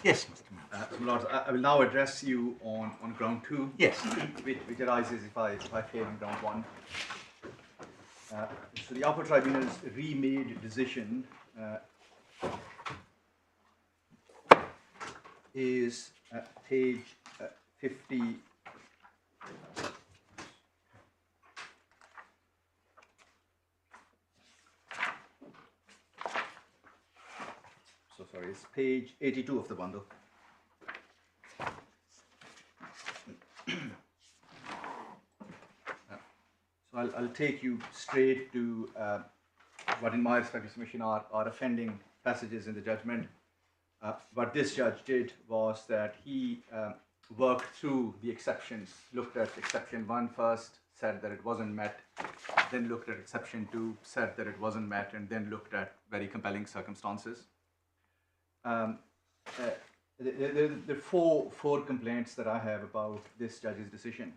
Yes, Mr. Moore. So, my Lords, I will now address you on ground 2, Yes. which arises if I fail in ground 1. So the upper tribunal's remade decision is page 50. So sorry, it's page 82 of the bundle. So I'll take you straight to what in my respective submission are offending passages in the judgment. What this judge did was that he worked through the exceptions, looked at exception 1 first, said that it wasn't met, then looked at exception 2, said that it wasn't met, and then looked at very compelling circumstances. There are four complaints that I have about this judge's decision.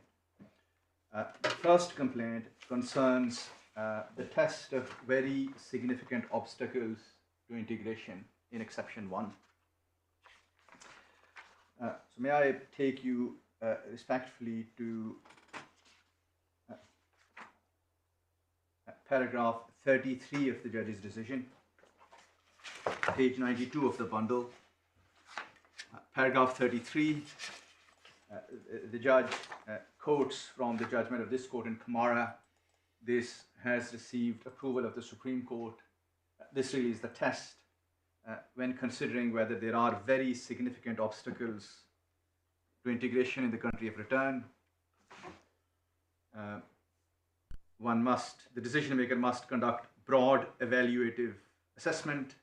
The first complaint concerns the test of very significant obstacles to integration in exception 1. So may I take you respectfully to paragraph 33 of the judge's decision, page 92 of the bundle. Paragraph 33, the judge quotes from the judgment of this court in Kamara. This has received approval of the Supreme Court. This really is the test when considering whether there are very significant obstacles to integration in the country of return. The decision maker must conduct broad evaluative assessment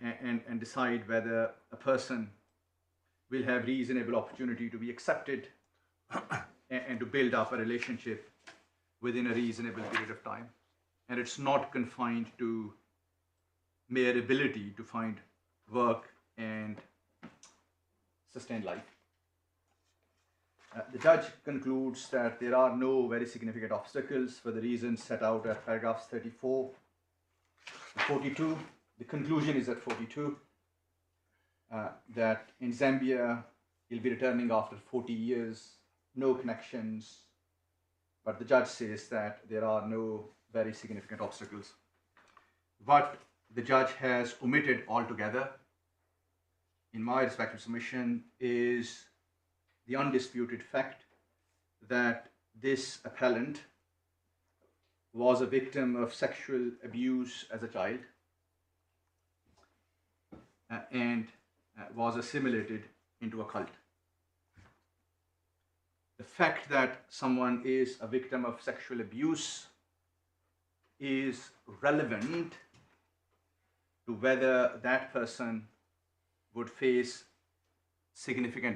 and decide whether a person will have reasonable opportunity to be accepted and to build up a relationship within a reasonable period of time. And it's not confined to mere ability to find work and sustain life. The judge concludes that there are no very significant obstacles for the reasons set out at paragraphs 34 and 42. The conclusion is at 42 that in Zambia he'll be returning after 40 years, no connections, but the judge says that there are no very significant obstacles. What the judge has omitted altogether, in my respective submission, is the undisputed fact that this appellant was a victim of sexual abuse as a child and was assimilated into a cult. The fact that someone is a victim of sexual abuse is relevant to whether that person would face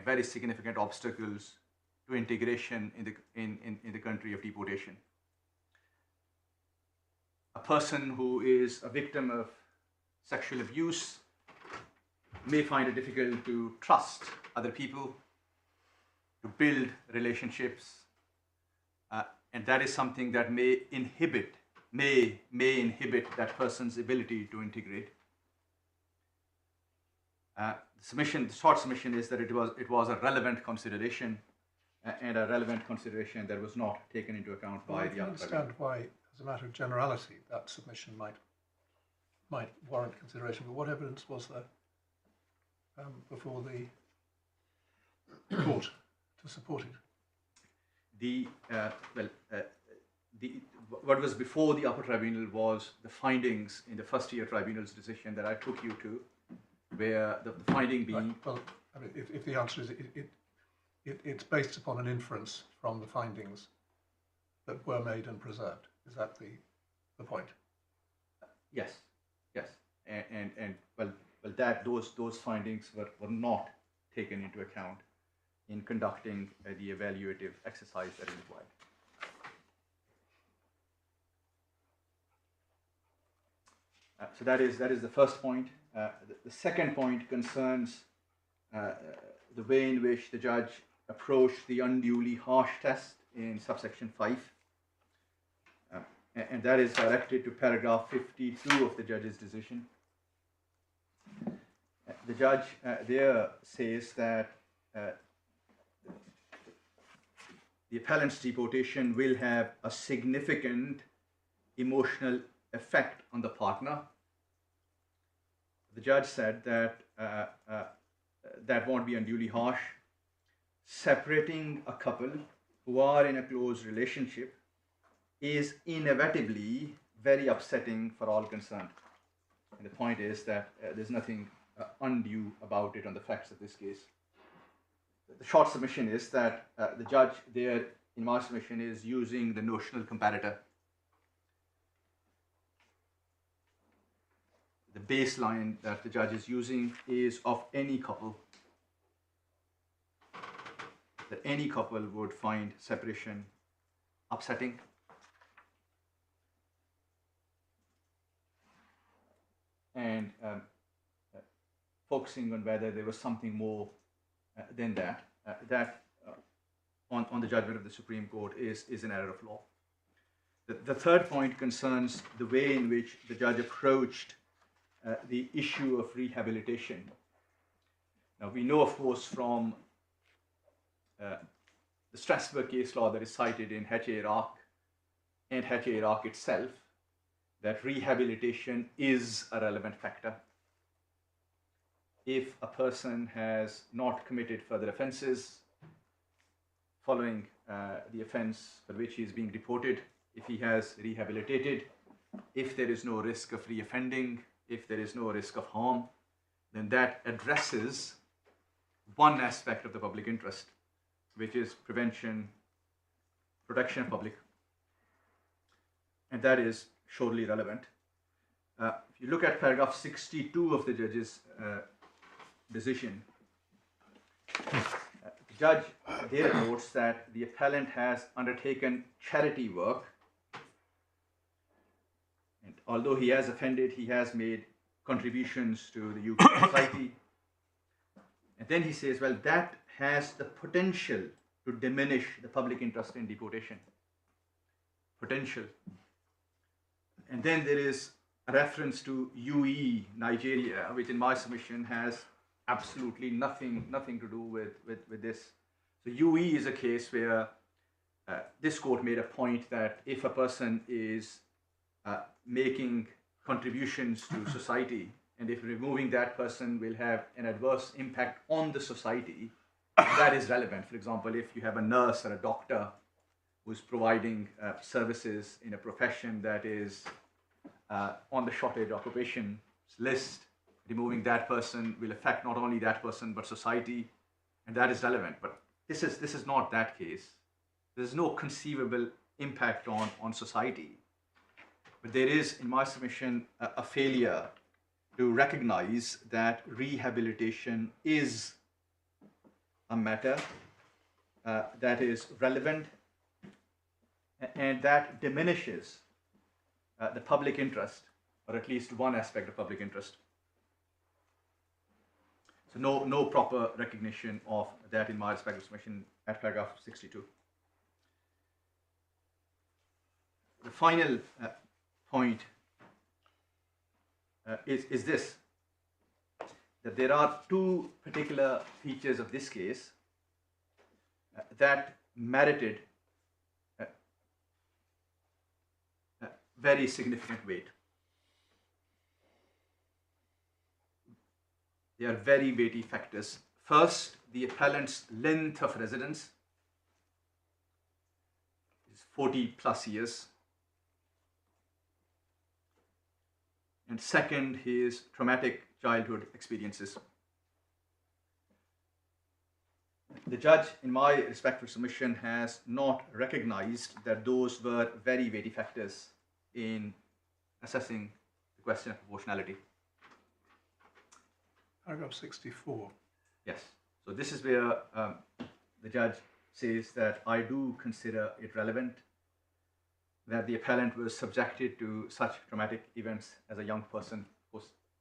very significant obstacles to integration in the country of deportation. A person who is a victim of sexual abuse may find it difficult to trust other people, to build relationships, and that is something that may inhibit that person's ability to integrate. The short submission is that it was a relevant consideration, and a relevant consideration that was not taken into account by the. I understand why, as a matter of generality, that submission might warrant consideration. But what evidence was there before the court to support it? What was before the upper tribunal was the findings in the first year tribunal's decision that I took you to, where the finding being... Right. Well, I mean, if the answer is it's based upon an inference from the findings that were made and preserved. Is that the point? Yes. And that those findings were not taken into account in conducting the evaluative exercise that is required. So that is the first point. The second point concerns the way in which the judge approached the unduly harsh test in subsection 5. And that is directed to paragraph 52 of the judge's decision. the judge there says that the appellant's deportation will have a significant emotional effect on the partner. The judge said that that won't be unduly harsh. Separating a couple who are in a close relationship is inevitably very upsetting for all concerned. And the point is that there's nothing undue about it on the facts of this case. The short submission is that the judge there, in my submission, is using the notional comparator. The baseline that the judge is using is of any couple, that any couple would find separation upsetting. And focusing on whether there was something more than that, on the judgment of the Supreme Court is an error of law. The third point concerns the way in which the judge approached the issue of rehabilitation. Now, we know, of course, from the Strasbourg case law that is cited in H.A. and H.A. itself, that rehabilitation is a relevant factor. If a person has not committed further offenses following the offense for which he is being deported, if he has rehabilitated, if there is no risk of reoffending, if there is no risk of harm, then that addresses one aspect of the public interest, which is protection of public. And that is surely relevant. If you look at paragraph 62 of the judge's decision, the judge there notes that the appellant has undertaken charity work, and although he has offended, he has made contributions to the UK society. And then he says, well, that has the potential to diminish the public interest in deportation. Potential. And then there is a reference to UE, Nigeria, which in my submission has absolutely nothing to do with this. So UE is a case where this court made a point that if a person is making contributions to society, and if removing that person will have an adverse impact on the society, that is relevant. For example, if you have a nurse or a doctor who's providing services in a profession that is on the shortage occupation list, removing that person will affect not only that person but society, and that is relevant. But this is not that case. There is no conceivable impact on society. But there is, in my submission, a failure to recognize that rehabilitation is a matter that is relevant and that diminishes the public interest, or at least one aspect of public interest. So no proper recognition of that in my respective submission at paragraph 62. The final point is this, that there are two particular features of this case that merited very significant weight. They are very weighty factors. First, the appellant's length of residence is 40 plus years. And second, his traumatic childhood experiences. The judge, in my respectful submission, has not recognized that those were very weighty factors in assessing the question of proportionality. Paragraph 64. Yes. So this is where the judge says that I do consider it relevant that the appellant was subjected to such traumatic events as a young person,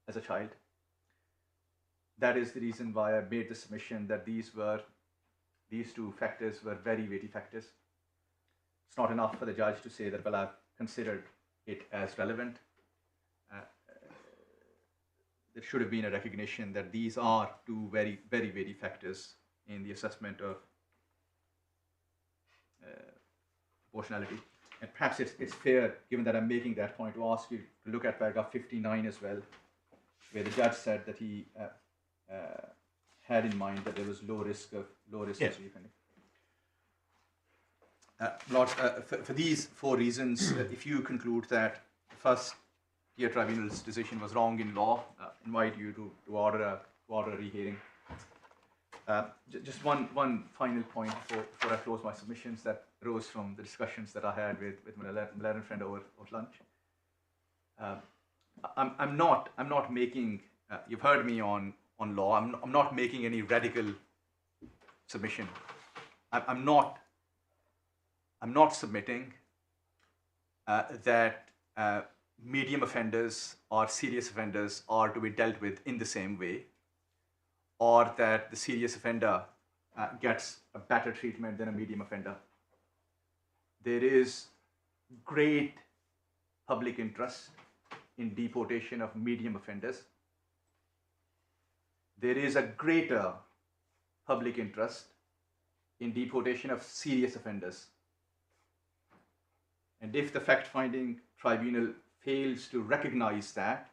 as a child. That is the reason why I made the submission that these two factors were very weighty factors. It's not enough for the judge to say that, well, I've considered it as relevant. there should have been a recognition that these are two very, very weighty factors in the assessment of proportionality. And perhaps it's fair, given that I'm making that point, to ask you to look at paragraph 59 as well, where the judge said that he had in mind that there was low risk of reoffending. Lord, for these four reasons, if you conclude that the first tier tribunal's decision was wrong in law, invite you to order a rehearing. Just one final point before I close my submissions that arose from the discussions that I had with my learned friend over lunch. I'm not making. You've heard me on law. I'm not making any radical submission. I'm not submitting that medium offenders or serious offenders are to be dealt with in the same way, or that the serious offender gets a better treatment than a medium offender. There is great public interest in deportation of medium offenders. There is a greater public interest in deportation of serious offenders. And if the fact-finding tribunal fails to recognize that,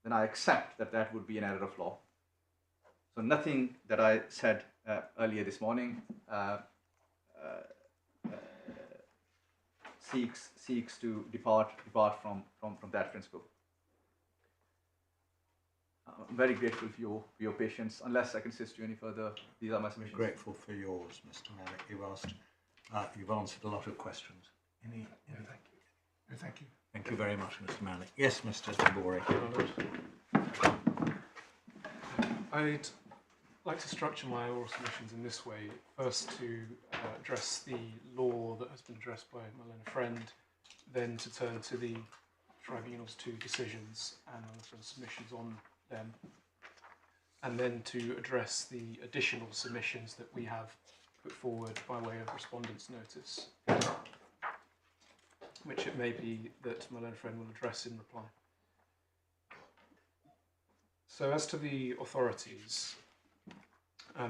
then I accept that that would be an error of law. So nothing that I said earlier this morning seeks to depart from that principle. I'm very grateful for your patience. Unless I can assist you any further, these are my submissions. Grateful for yours, Mr. Malik. You've answered a lot of questions. Any? No, thank you. No, thank you. Thank you very much, Mr. Malik. Yes, Mr. Tabori. I'd like to structure my oral submissions in this way. First, to address the law that has been addressed by my learned friend, then to turn to the tribunal's two decisions and the submissions on them, and then to address the additional submissions that we have put forward by way of respondent's notice, which it may be that my learned friend will address in reply. So as to the authorities,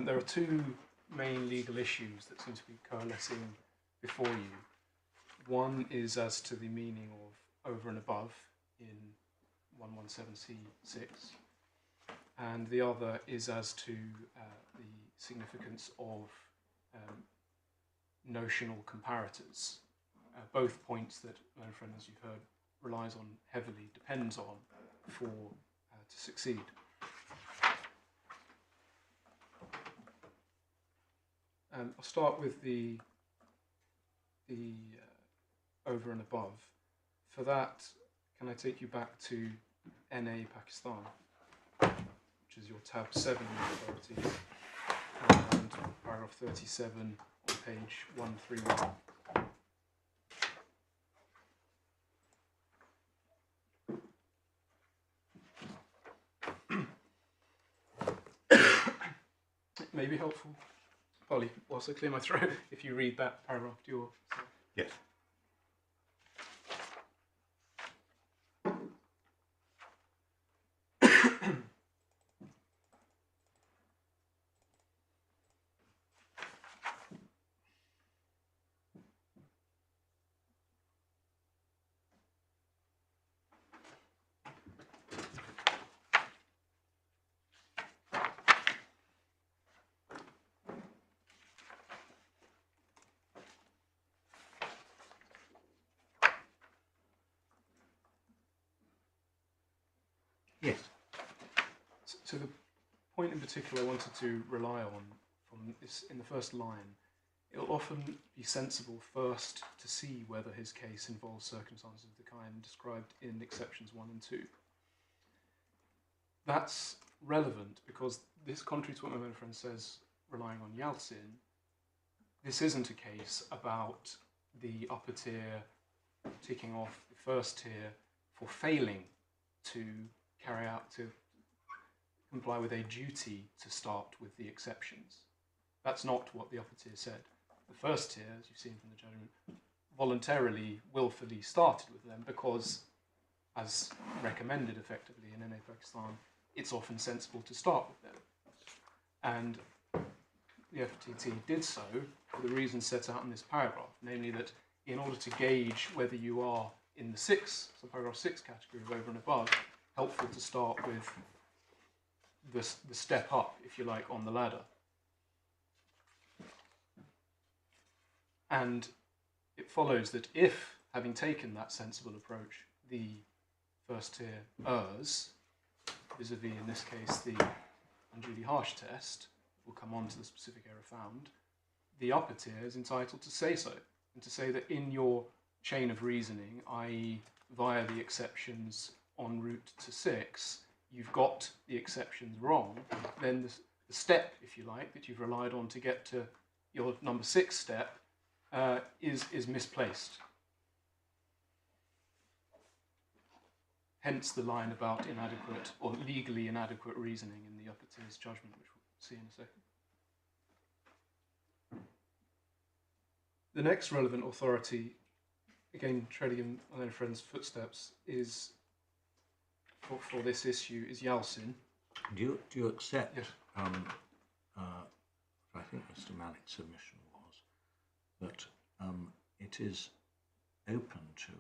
there are two main legal issues that seem to be coalescing before you. One is as to the meaning of over and above in 117C6, and the other is as to the significance of notional comparators. Both points that my learned friend, as you've heard, relies on heavily, depends on for to succeed. I'll start with the over and above. For that, can I take you back to NA Pakistan, which is your tab 7 authorities, and paragraph 37 on page 131. It may be helpful, Polly, whilst I clear my throat, if you read that paragraph to your... Yes. Yes. So the point in particular I wanted to rely on from this, in the first line, it'll often be sensible first to see whether his case involves circumstances of the kind described in exceptions 1 and 2. That's relevant because this, contrary to what my learned friend says, relying on Yeltsin, this isn't a case about the upper tier ticking off the first tier for failing to carry out, to comply with a duty to start with the exceptions. That's not what the upper tier said. The first tier, as you've seen from the judgment, voluntarily, willfully started with them because as recommended effectively in NA Pakistan, it's often sensible to start with them. And the FTT did so for the reasons set out in this paragraph, namely that in order to gauge whether you are in the paragraph 6 category of over and above, helpful to start with the step up, if you like, on the ladder. And it follows that if, having taken that sensible approach, the first tier errs, vis-a-vis, in this case, the unduly harsh test, we'll come on to the specific error found, the upper tier is entitled to say so, and to say that in your chain of reasoning, i.e. via the exceptions en route to 6, you've got the exceptions wrong, then the step, if you like, that you've relied on to get to your number 6 step is misplaced. Hence the line about inadequate or legally inadequate reasoning in the upper tier's judgment, which we'll see in a second. The next relevant authority, again treading in my own friend's footsteps, is for this issue is Yalcin. Do you accept? Yes. I think Mr. Malik's submission was that it is open to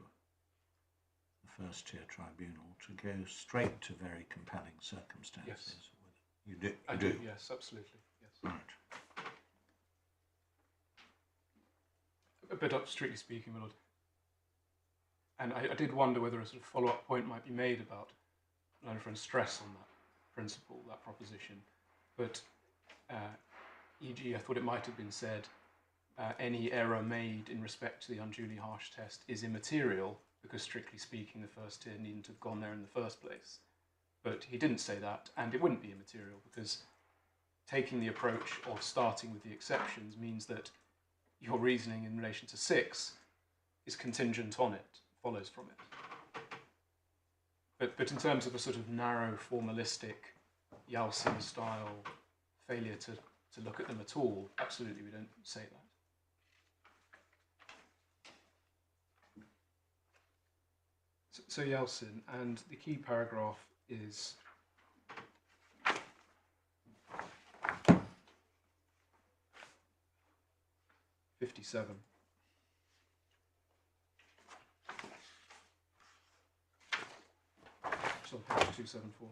the first tier tribunal to go straight to very compelling circumstances. Yes. You do. I do. Yes, absolutely. Yes. Right. But strictly speaking, my lord, and I did wonder whether a sort of follow-up point might be made about my own friend's stress on that principle, that proposition. But e.g., I thought it might have been said, any error made in respect to the unduly harsh test is immaterial, because strictly speaking, the first tier needn't have gone there in the first place. But he didn't say that, and it wouldn't be immaterial, because taking the approach of starting with the exceptions means that your reasoning in relation to 6 is contingent on it, follows from it. But in terms of a sort of narrow, formalistic, Yalcin style failure to look at them at all, absolutely we don't say that. So Yalcin, and the key paragraph is '57. It's on page 274.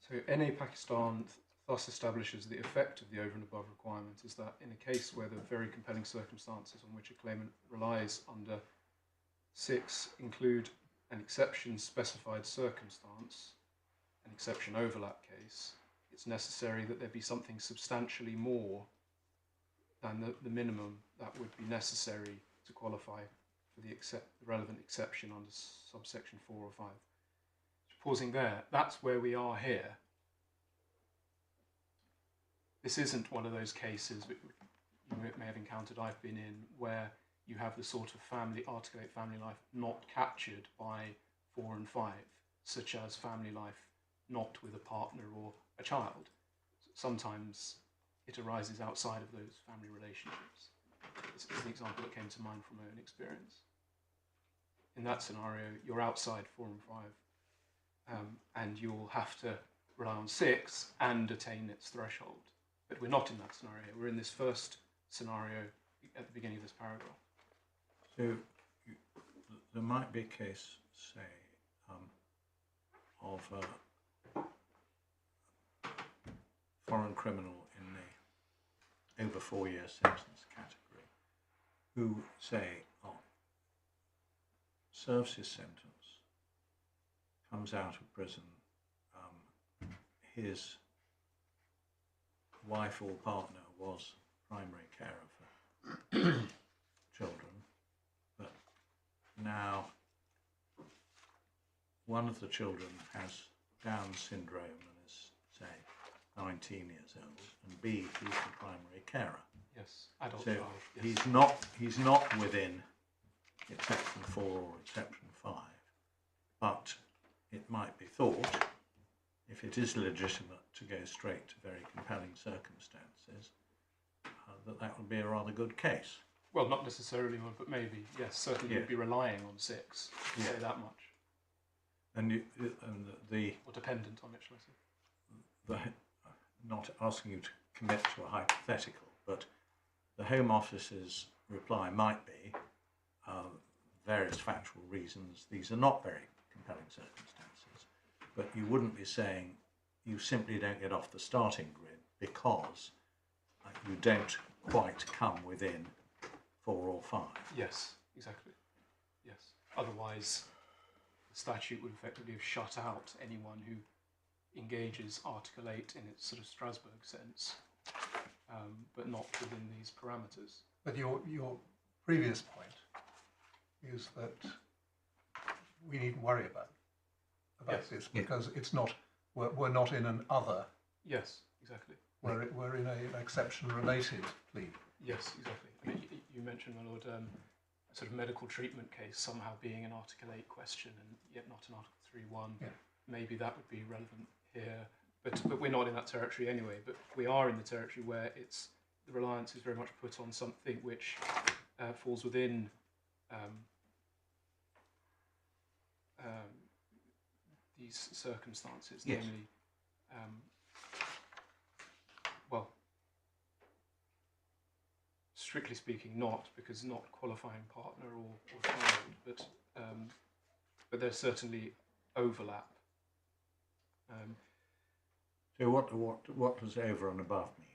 So NA Pakistan thus establishes the effect of the over and above requirement is that in a case where the very compelling circumstances on which a claimant relies under 6 include an exception specified circumstance, an exception overlap case, it's necessary that there be something substantially more than the minimum that would be necessary to qualify for the relevant exception under subsection 4 or 5. Pausing there, that's where we are here. This isn't one of those cases that you may have encountered I've been in, where you have the sort of articulate family life not captured by 4 and 5, such as family life not with a partner or a child. Sometimes it arises outside of those family relationships. This is the example that came to mind from my own experience. In that scenario, you're outside 4 and 5, and you'll have to rely on 6 and attain its threshold. But we're not in that scenario. We're in this first scenario at the beginning of this paragraph. So there might be a case, say, of a foreign criminal in the over 4-year sentence category who, say, serves his sentence, comes out of prison, his wife or partner was primary carer for children, but now one of the children has Down syndrome and is, say, 19 years old, and B, he's the primary carer. Yes, adult so child. Yes. he's not within exception 4 or exception 5, but it might be thought, if it is legitimate to go straight to very compelling circumstances, that would be a rather good case. Well, not necessarily one, but maybe, yes, certainly Yes. you'd be relying on 6, to say that much. And Or dependent on it, shall I say. not asking you to commit to a hypothetical, but the Home Office's reply might be various factual reasons. These are not very compelling circumstances, but you wouldn't be saying you simply don't get off the starting grid because you don't quite come within 4 or 5. Yes, exactly. Yes. Otherwise, the statute would effectively have shut out anyone who engages Article 8 in its sort of Strasbourg sense, but not within these parameters. But your previous point is that we needn't worry about Yes. this because it's not we're not in an other. Yes, exactly. We're in an exception-related plea. Yes, exactly. I mean, you mentioned, my lord, a sort of medical treatment case somehow being an Article 8 question and yet not an Article 3.1. Yeah. Maybe that would be relevant here, but we're not in that territory anyway. But we are in the territory where the reliance is very much put on something which falls within these circumstances, Yes. namely, well, strictly speaking, not, because not qualifying partner or child, but there's certainly overlap. So what does over and above mean?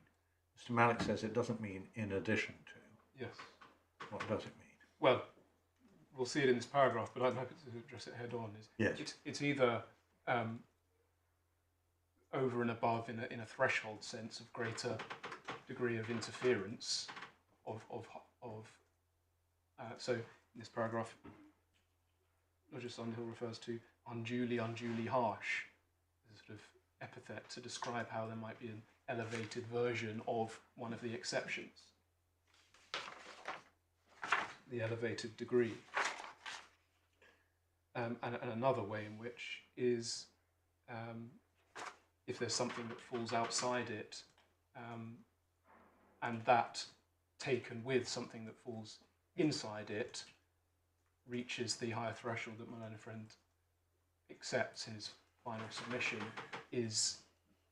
Mr. Malik says it doesn't mean in addition to. Yes. What does it mean? Well, we'll see it in this paragraph, but I'm happy to address it head on. Yes. It's either over and above in a threshold sense of greater degree of interference so in this paragraph, Judge Underhill refers to unduly harsh as a sort of epithet to describe how there might be an elevated version of one of the exceptions, the elevated degree. And another way in which is if there's something that falls outside it, and that taken with something that falls inside it reaches the higher threshold that my learned friend accepts in his final submission,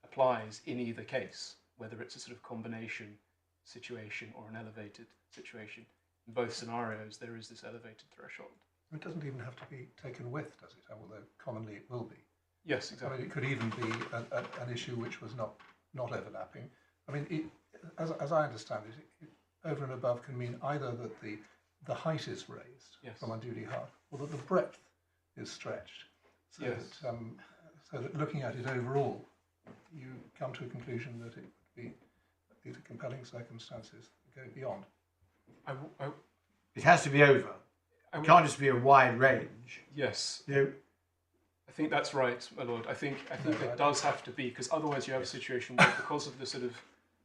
applies in either case, whether it's a sort of combination situation or an elevated situation. In both scenarios, there is this elevated threshold. It doesn't even have to be taken with, does it? Although commonly it will be. Yes, I exactly. mean, it could even be an issue which was not overlapping. I mean, as I understand it, over and above can mean either that the height is raised Yes. from unduly hard, or that the breadth is stretched. So, Yes. so that looking at it overall, you come to a conclusion that it would be these are compelling circumstances that go beyond. It has to be over. It can't just be a wide range. Yes, You know, I think that's right, my lord. I think No, it does have to be, because otherwise you have a situation where, because of the sort of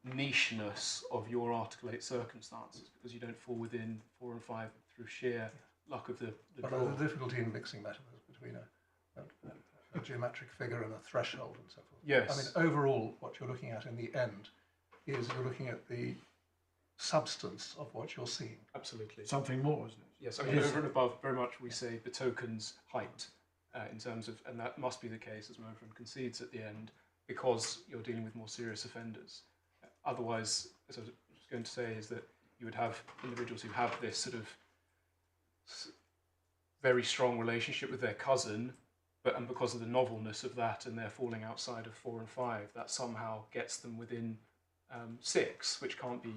nicheness of your Article 8 circumstances, because you don't fall within 4 and 5 through sheer luck of the But draw. there's a difficulty in mixing metaphors between a geometric figure and a threshold and so forth. Yes. I mean, overall, what you're looking at in the end is you're looking at the substance of what you're seeing. Absolutely. something more, isn't it? Yes, I mean, over and above, very much we say betokens height in terms of, and that must be the case, as my friend concedes at the end, because you're dealing with more serious offenders. Otherwise, as I was going to say, is that you would have individuals who have this sort of very strong relationship with their cousin, and because of the novelness of that, and they're falling outside of 4 and 5, that somehow gets them within 6, which can't be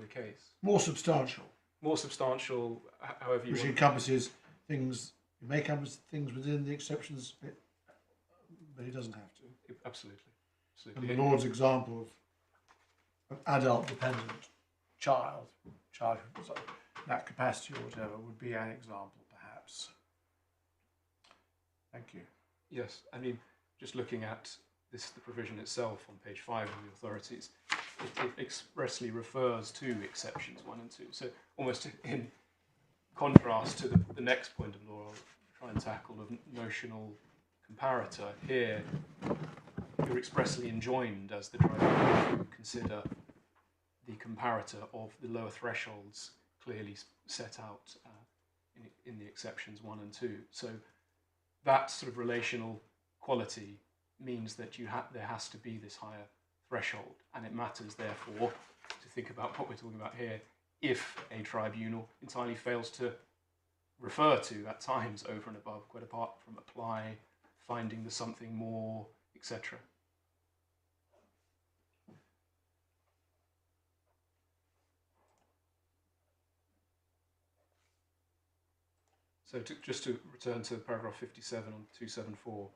the case. More substantial, More substantial, however you which want. encompasses things. It may encompass things within the exceptions, but it doesn't have to. Absolutely. And Absolutely. the Lord's example of an adult-dependent child, so that capacity or whatever, would be an example, perhaps. Thank you. Yes, I mean, just looking at this, the provision itself on page 5 of the authorities, it expressly refers to exceptions 1 and 2. So almost in contrast to the next point of law I'll try and tackle, of notional comparator, here you're expressly enjoined as the tribunal to consider the comparator of the lower thresholds clearly set out in the exceptions 1 and 2. So that sort of relational quality means that there has to be this higher threshold, and it matters therefore to think about what we're talking about here if a tribunal entirely fails to refer to at times over and above, quite apart from apply, finding the something more, etc. So just to return to paragraph 57 on 274,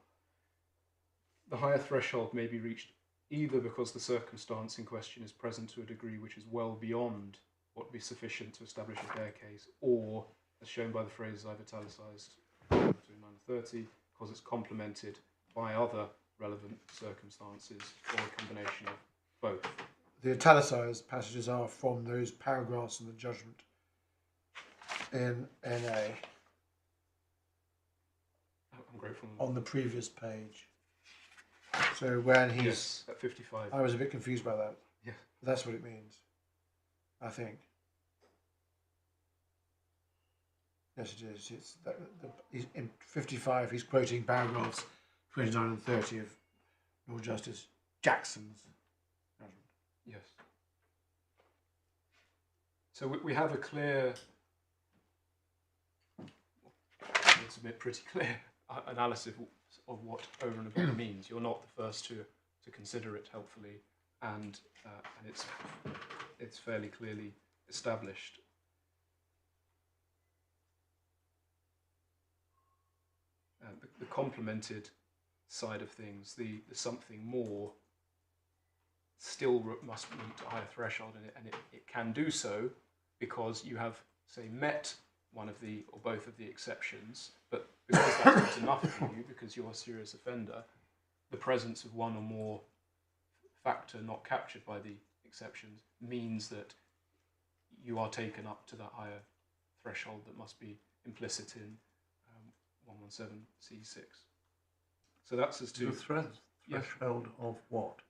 the higher threshold may be reached either because the circumstance in question is present to a degree which is well beyond what would be sufficient to establish a bare case, or, as shown by the phrases I've italicised between 9 and 30, because it's complemented by other relevant circumstances, or a combination of both. The italicised passages are from those paragraphs in the judgment in NA. I'm grateful. On the previous page. So when he's... Yes, at 55. I was a bit confused by that. Yeah. But that's what it means, I think. Yes, it is. It's he's in 55, he's quoting paragraphs 29 and 30 of Lord Justice Jackson's judgment. Yes. So we have a clear, let's admit pretty clear analysis of what over and above means. You're not the first to consider it helpfully, and it's fairly clearly established. The complemented side of things, the something more, still must meet a higher threshold, and it can do so because you have, say, met one of the or both of the exceptions, but because that's not enough for you, because you're a serious offender, the presence of one or more factor not captured by the exceptions means that you are taken up to that higher threshold that must be implicit in 117C6. So that's as to the threshold of what?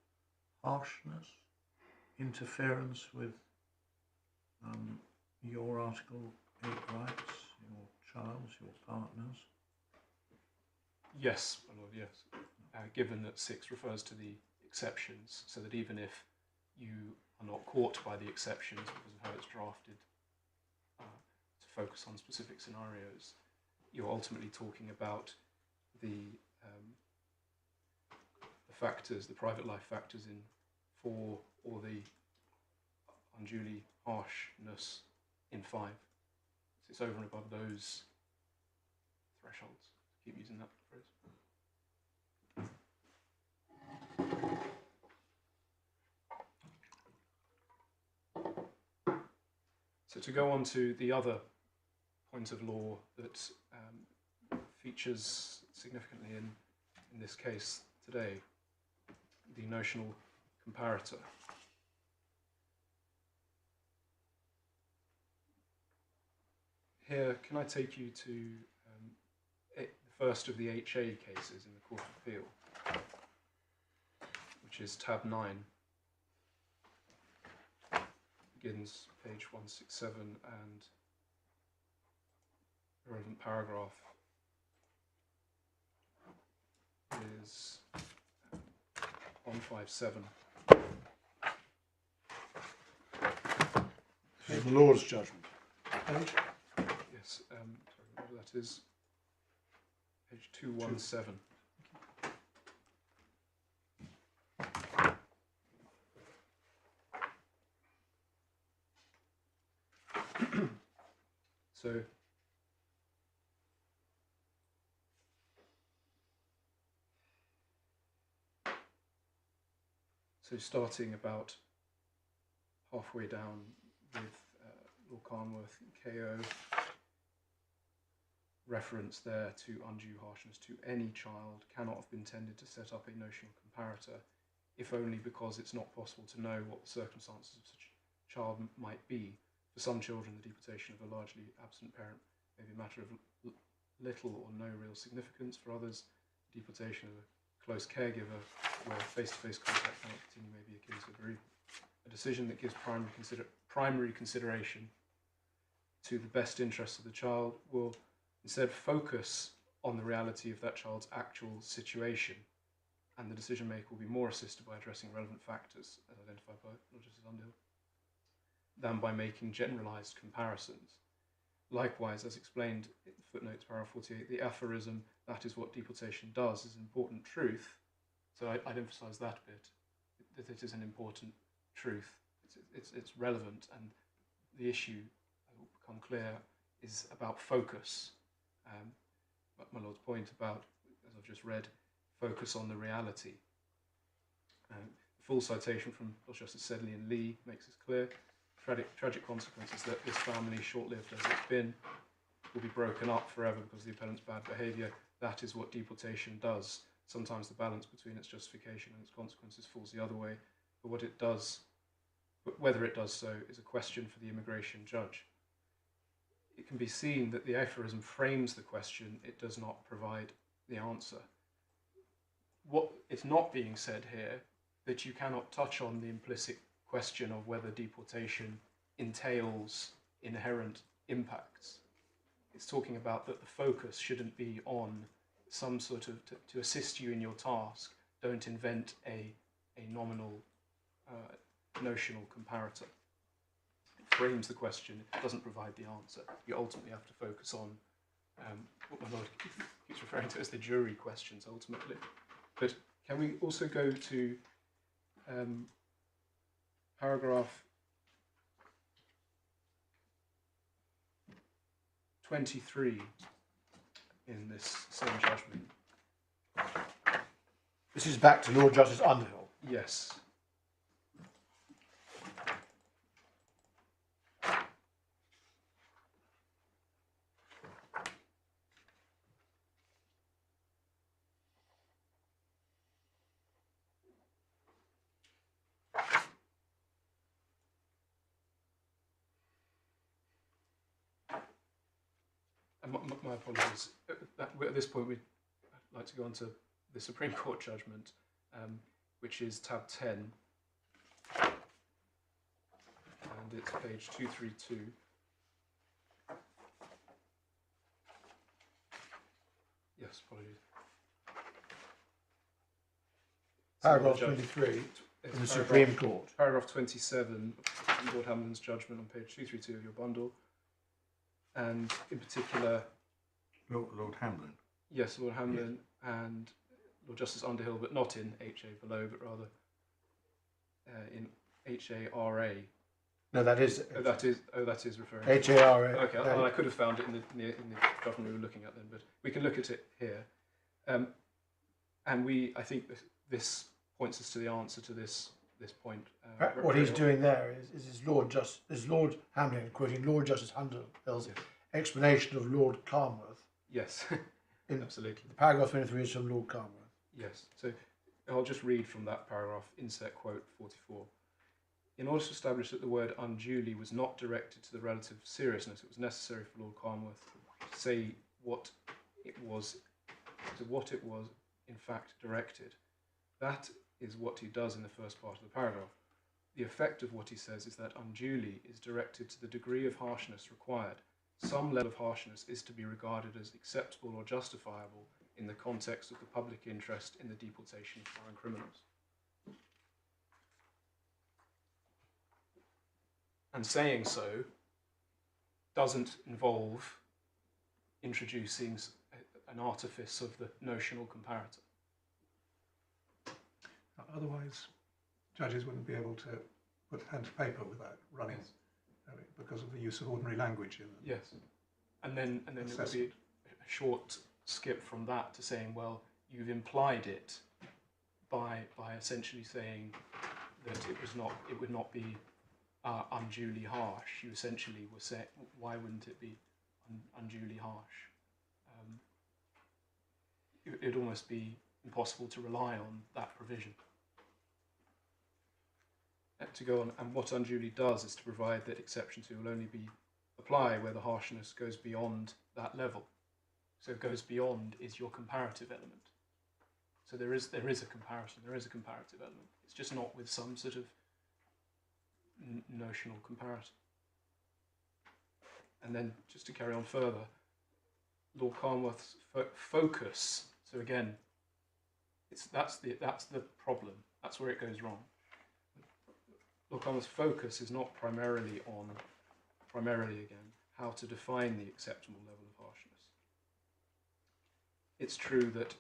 Harshness, interference with your Article 8 rights, your child's, your partner's. Yes, my lord, yes. Given that 6 refers to the exceptions, so that even if you are not caught by the exceptions because of how it's drafted to focus on specific scenarios, you're ultimately talking about the factors, the private life factors in 4, or the unduly harshness in 5. So it's over and above those thresholds. Keep using that phrase. So to go on to the other point of law that features significantly in this case today, the notional comparator. Here, can I take you to the first of the HA cases in the Court of Appeal, which is tab 9, begins page 167, and the relevant paragraph is 157. The Lord's judgment. Page? Yes, sorry, that is page 217. So starting about halfway down with Lord Carnworth KO, reference there to undue harshness to any child cannot have been tended to set up a notional comparator, if only because it's not possible to know what the circumstances of such a child might be. For some children, the deportation of a largely absent parent may be a matter of little or no real significance. For others, the deportation of a close caregiver where face-to-face contact cannot continue may be akin to bereavement. A decision that gives primary consideration to the best interests of the child will instead focus on the reality of that child's actual situation, and the decision maker will be more assisted by addressing relevant factors, as identified by Lord Justice Underhill, than by making generalised comparisons. Likewise, as explained in footnote to paragraph 48, the aphorism, "that is what deportation does," is an important truth. So I'd emphasise that bit, that it is an important truth. It's relevant, and the issue, as will become clear, is about focus. My Lord's point about, as I've just read, focus on the reality. The full citation from Lord Justice Sedley and Lee makes this clear. Tragic consequences that this family, short-lived as it's been, will be broken up forever because of the appellant's bad behaviour. That is what deportation does. Sometimes the balance between its justification and its consequences falls the other way, but whether it does so is a question for the immigration judge. It can be seen that the aphorism frames the question, it does not provide the answer. What is not being said here, that you cannot touch on the implicit question of whether deportation entails inherent impacts. It's talking about that the focus shouldn't be on some sort of, to assist you in your task, don't invent a nominal, notional comparator. It frames the question, it doesn't provide the answer. You ultimately have to focus on what my Lord keeps referring to as the jury questions, ultimately. But can we also go to paragraph 23 in this same judgment? This is back to Lord Justice Underhill. Yes. And my apologies. At this point, we'd like to go on to the Supreme Court judgment, which is tab 10, and it's page 232. Yes, apologies. Paragraph So 23 it's in the Supreme Court. Paragraph 27, Lord Hamlin's judgment on page 232 of your bundle, and in particular, Lord Hamlin. yes, Lord Hamlin and Lord Justice Underhill, but not in HA below, but rather in HARA. No, that is That is referring to HARA. Okay, I could have found it in the document we were looking at then, but we can look at it here. And I think this points us to the answer to this point. What he's doing there is Lord Hamlin quoting Lord Justice Underhill's explanation of Lord Carnworth. Yes, absolutely. The paragraph 23 is from Lord Carnworth. Yes, so I'll just read from that paragraph, insert quote 44. In order to establish that the word unduly was not directed to the relative seriousness, it was necessary for Lord Carnworth to say what it was in fact directed. That is what he does in the first part of the paragraph. The effect of what he says is that unduly is directed to the degree of harshness required. Some level of harshness is to be regarded as acceptable or justifiable in the context of the public interest in the deportation of foreign criminals. And saying so doesn't involve introducing an artifice of the notional comparator. Otherwise, judges wouldn't be able to put pen to paper without running, because of the use of ordinary language in them. Yes, and then it would be a short skip from that to saying, well, you've implied it by essentially saying that it would not be unduly harsh. You essentially were saying, why wouldn't it be unduly harsh? It'd almost be impossible to rely on that provision. To go on, and what unduly does is to provide that exception 2 will only apply where the harshness goes beyond that level. So goes beyond is your comparative element. So there is a comparison, there is a comparative element. It's just not with some sort of notional comparator. And then, just to carry on further, Lord Carnwath's focus. So again, that's the problem. That's where it goes wrong. Lord Carnwath's focus is not primarily again how to define the acceptable level of harshness. It's true that,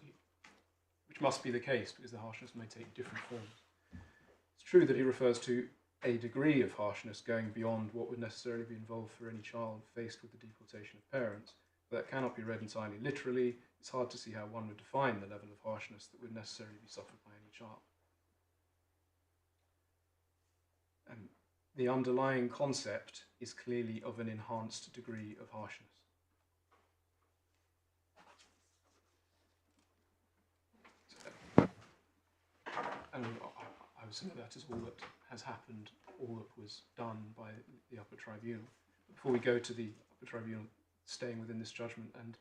which must be the case because the harshness may take different forms. It's true that he refers to a degree of harshness going beyond what would necessarily be involved for any child faced with the deportation of parents, but that cannot be read entirely literally. It's hard to see how one would define the level of harshness that would necessarily be suffered by any child. The underlying concept is clearly of an enhanced degree of harshness. And I would say that is all that has happened, all that was done by the upper tribunal. Before we go to the upper tribunal, staying within this judgment and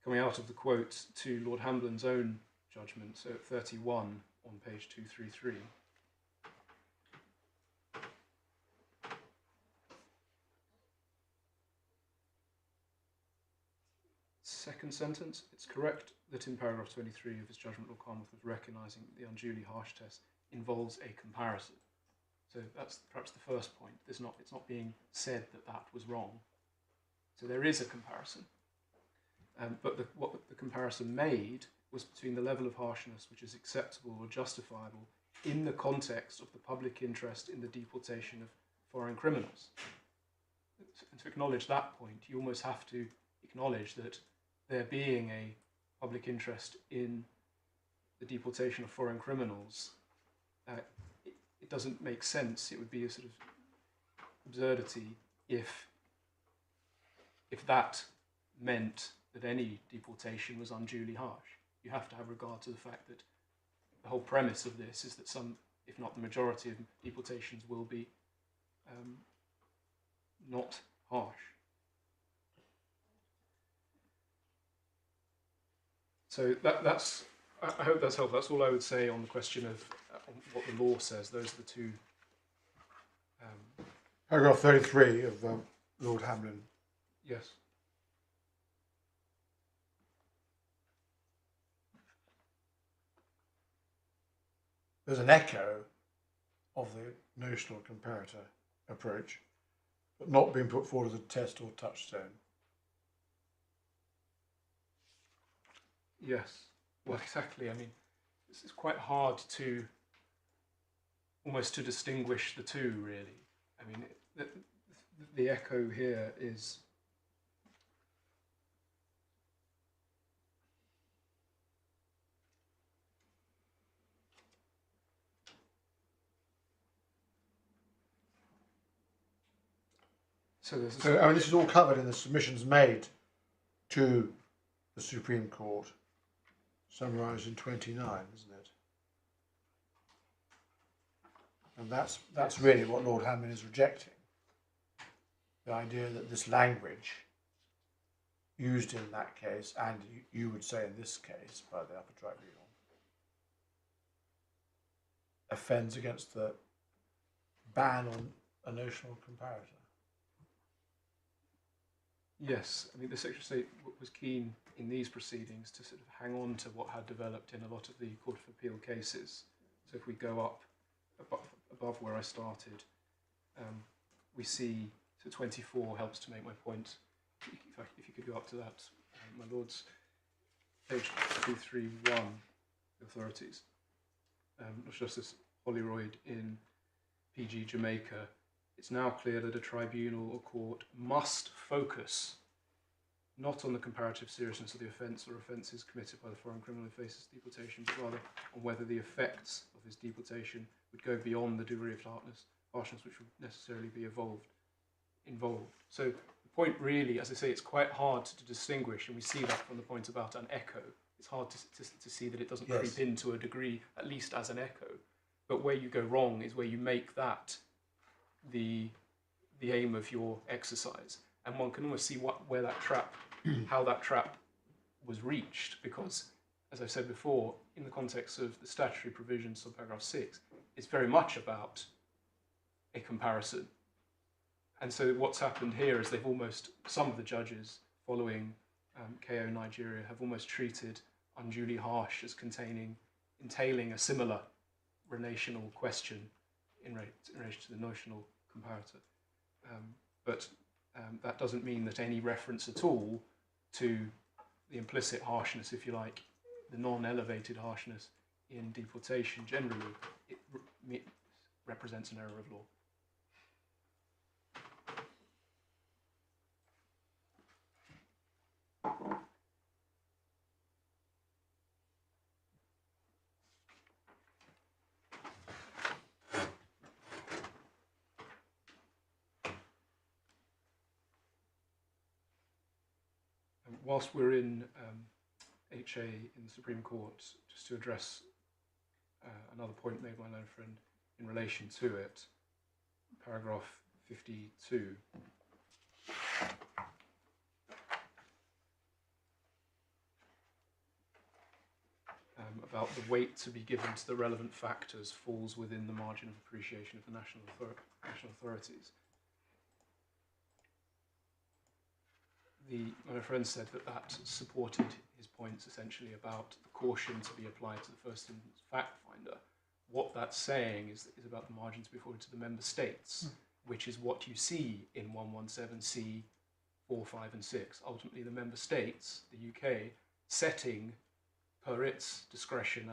coming out of the quote to Lord Hamblin's own judgment, so at 31 on page 233. Second sentence, it's correct that in paragraph 23 of his judgment, Lord Carnwath was recognising that the unduly harsh test involves a comparison. So that's perhaps the first point. It's not being said that that was wrong. So there is a comparison. But what the comparison made was between the level of harshness which is acceptable or justifiable in the context of the public interest in the deportation of foreign criminals. And to acknowledge that point, you almost have to acknowledge that there being a public interest in the deportation of foreign criminals, it doesn't make sense. It would be a sort of absurdity if that meant that any deportation was unduly harsh. You have to have regard to the fact that the whole premise of this is that some, if not the majority of deportations, will be not harsh. So that's, I hope that's helpful. That's all I would say on the question of what the law says. Those are the two. Paragraph 33 of Lord Hamlin. Yes. There's an echo of the notional comparator approach, but not being put forward as a test or touchstone. Yes. Well, exactly. I mean, this is quite hard to almost to distinguish the two, really. I mean, the echo here is so there's So, I mean, this is all covered in the submissions made to the Supreme Court, summarised in 29, isn't it? And that's really what Lord Hamlin is rejecting. The idea that this language used in that case, and you would say in this case by the upper tribunal, offends against the ban on a notional comparator. Yes, I mean the Secretary of State was keen in these proceedings to sort of hang on to what had developed in a lot of the Court of Appeal cases. So if we go up above where I started, we see, so 24 helps to make my point. If you could go up to that, my lords, page 231, authorities. Justice Holroyd in PG Jamaica. It's now clear that a tribunal or court must focus not on the comparative seriousness of the offence or offences committed by the foreign criminal who faces deportation, but rather on whether the effects of his deportation would go beyond the degree of harshness which would necessarily be involved. So the point really, as I say, it's quite hard to distinguish, and we see that from the point about an echo. It's hard to see that it doesn't creep into a degree, at least as an echo. But where you go wrong is where you make that the aim of your exercise, and one can almost see where that trap, how that trap was reached, because, as I said before, in the context of the statutory provisions of paragraph 6, it's very much about a comparison. And so what's happened here is some of the judges following KO Nigeria have almost treated unduly harsh as entailing a similar relational question in relation to the notional comparator. But that doesn't mean that any reference at all to the implicit harshness, if you like, the non-elevated harshness in deportation generally, it represents an error of law. Whilst we're in HA in the Supreme Court, just to address another point made by my learned friend in relation to it, paragraph 52. About the weight to be given to the relevant factors falls within the margin of appreciation of the national authorities. My friend said that supported his points essentially about the caution to be applied to the first instance fact finder. What that's saying is about the margin to be afforded to the member states, which is what you see in 117C 4, 5 and 6. Ultimately the member states, the UK, setting per its discretion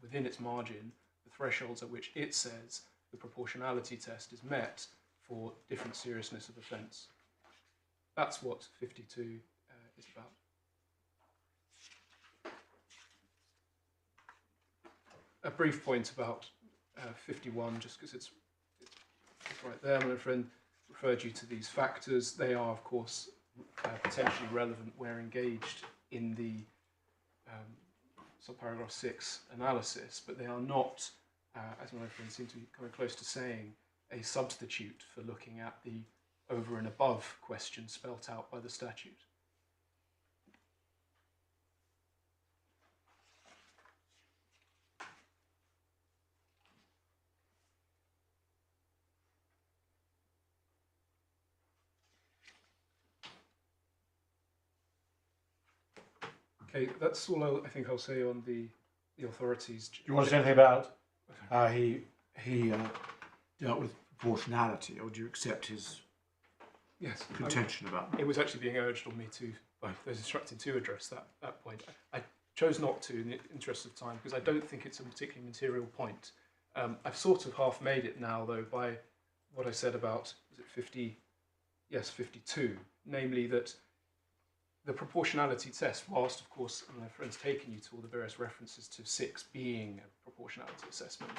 within its margin the thresholds at which it says the proportionality test is met for different seriousness of offence. That's what 52 is about. A brief point about 51, just because it's right there. My friend referred you to these factors. They are, of course, potentially relevant where engaged in the subparagraph 6 analysis, but they are not, as my friend seemed to be coming close to saying, a substitute for looking at the over and above question spelt out by the statute. Okay, that's all I think I'll say on the authorities. Do you want to say anything about how he dealt with proportionality, or do you accept his contention about that? It was actually being urged on me by those instructed to address that point. I chose not to in the interest of time because I don't think it's a particularly material point. I've sort of half made it now though by what I said about, was it 50? Yes, 52. Namely that the proportionality test, whilst of course my friend's taken you to all the various references to 6 being a proportionality assessment,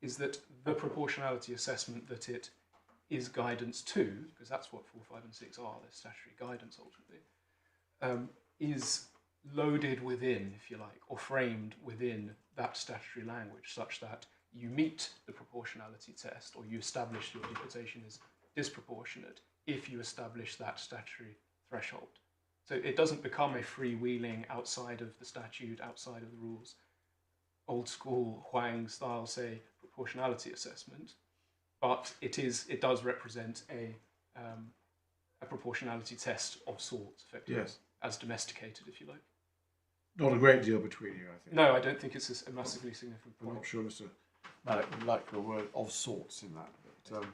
is that the proportionality assessment that it is guidance to, because that's what 4, 5 and 6 are, they're statutory guidance ultimately, is loaded within, if you like, or framed within that statutory language such that you meet the proportionality test or you establish your deportation is disproportionate if you establish that statutory threshold. So it doesn't become a freewheeling outside of the statute, outside of the rules, old school Huang style, say, proportionality assessment, but it does represent a proportionality test of sorts, effectively, yes, as domesticated, if you like. Not a great deal between you, I think. No, I don't think it's a massively significant point. I'm not sure Mr. Malik would like your word of sorts in that, but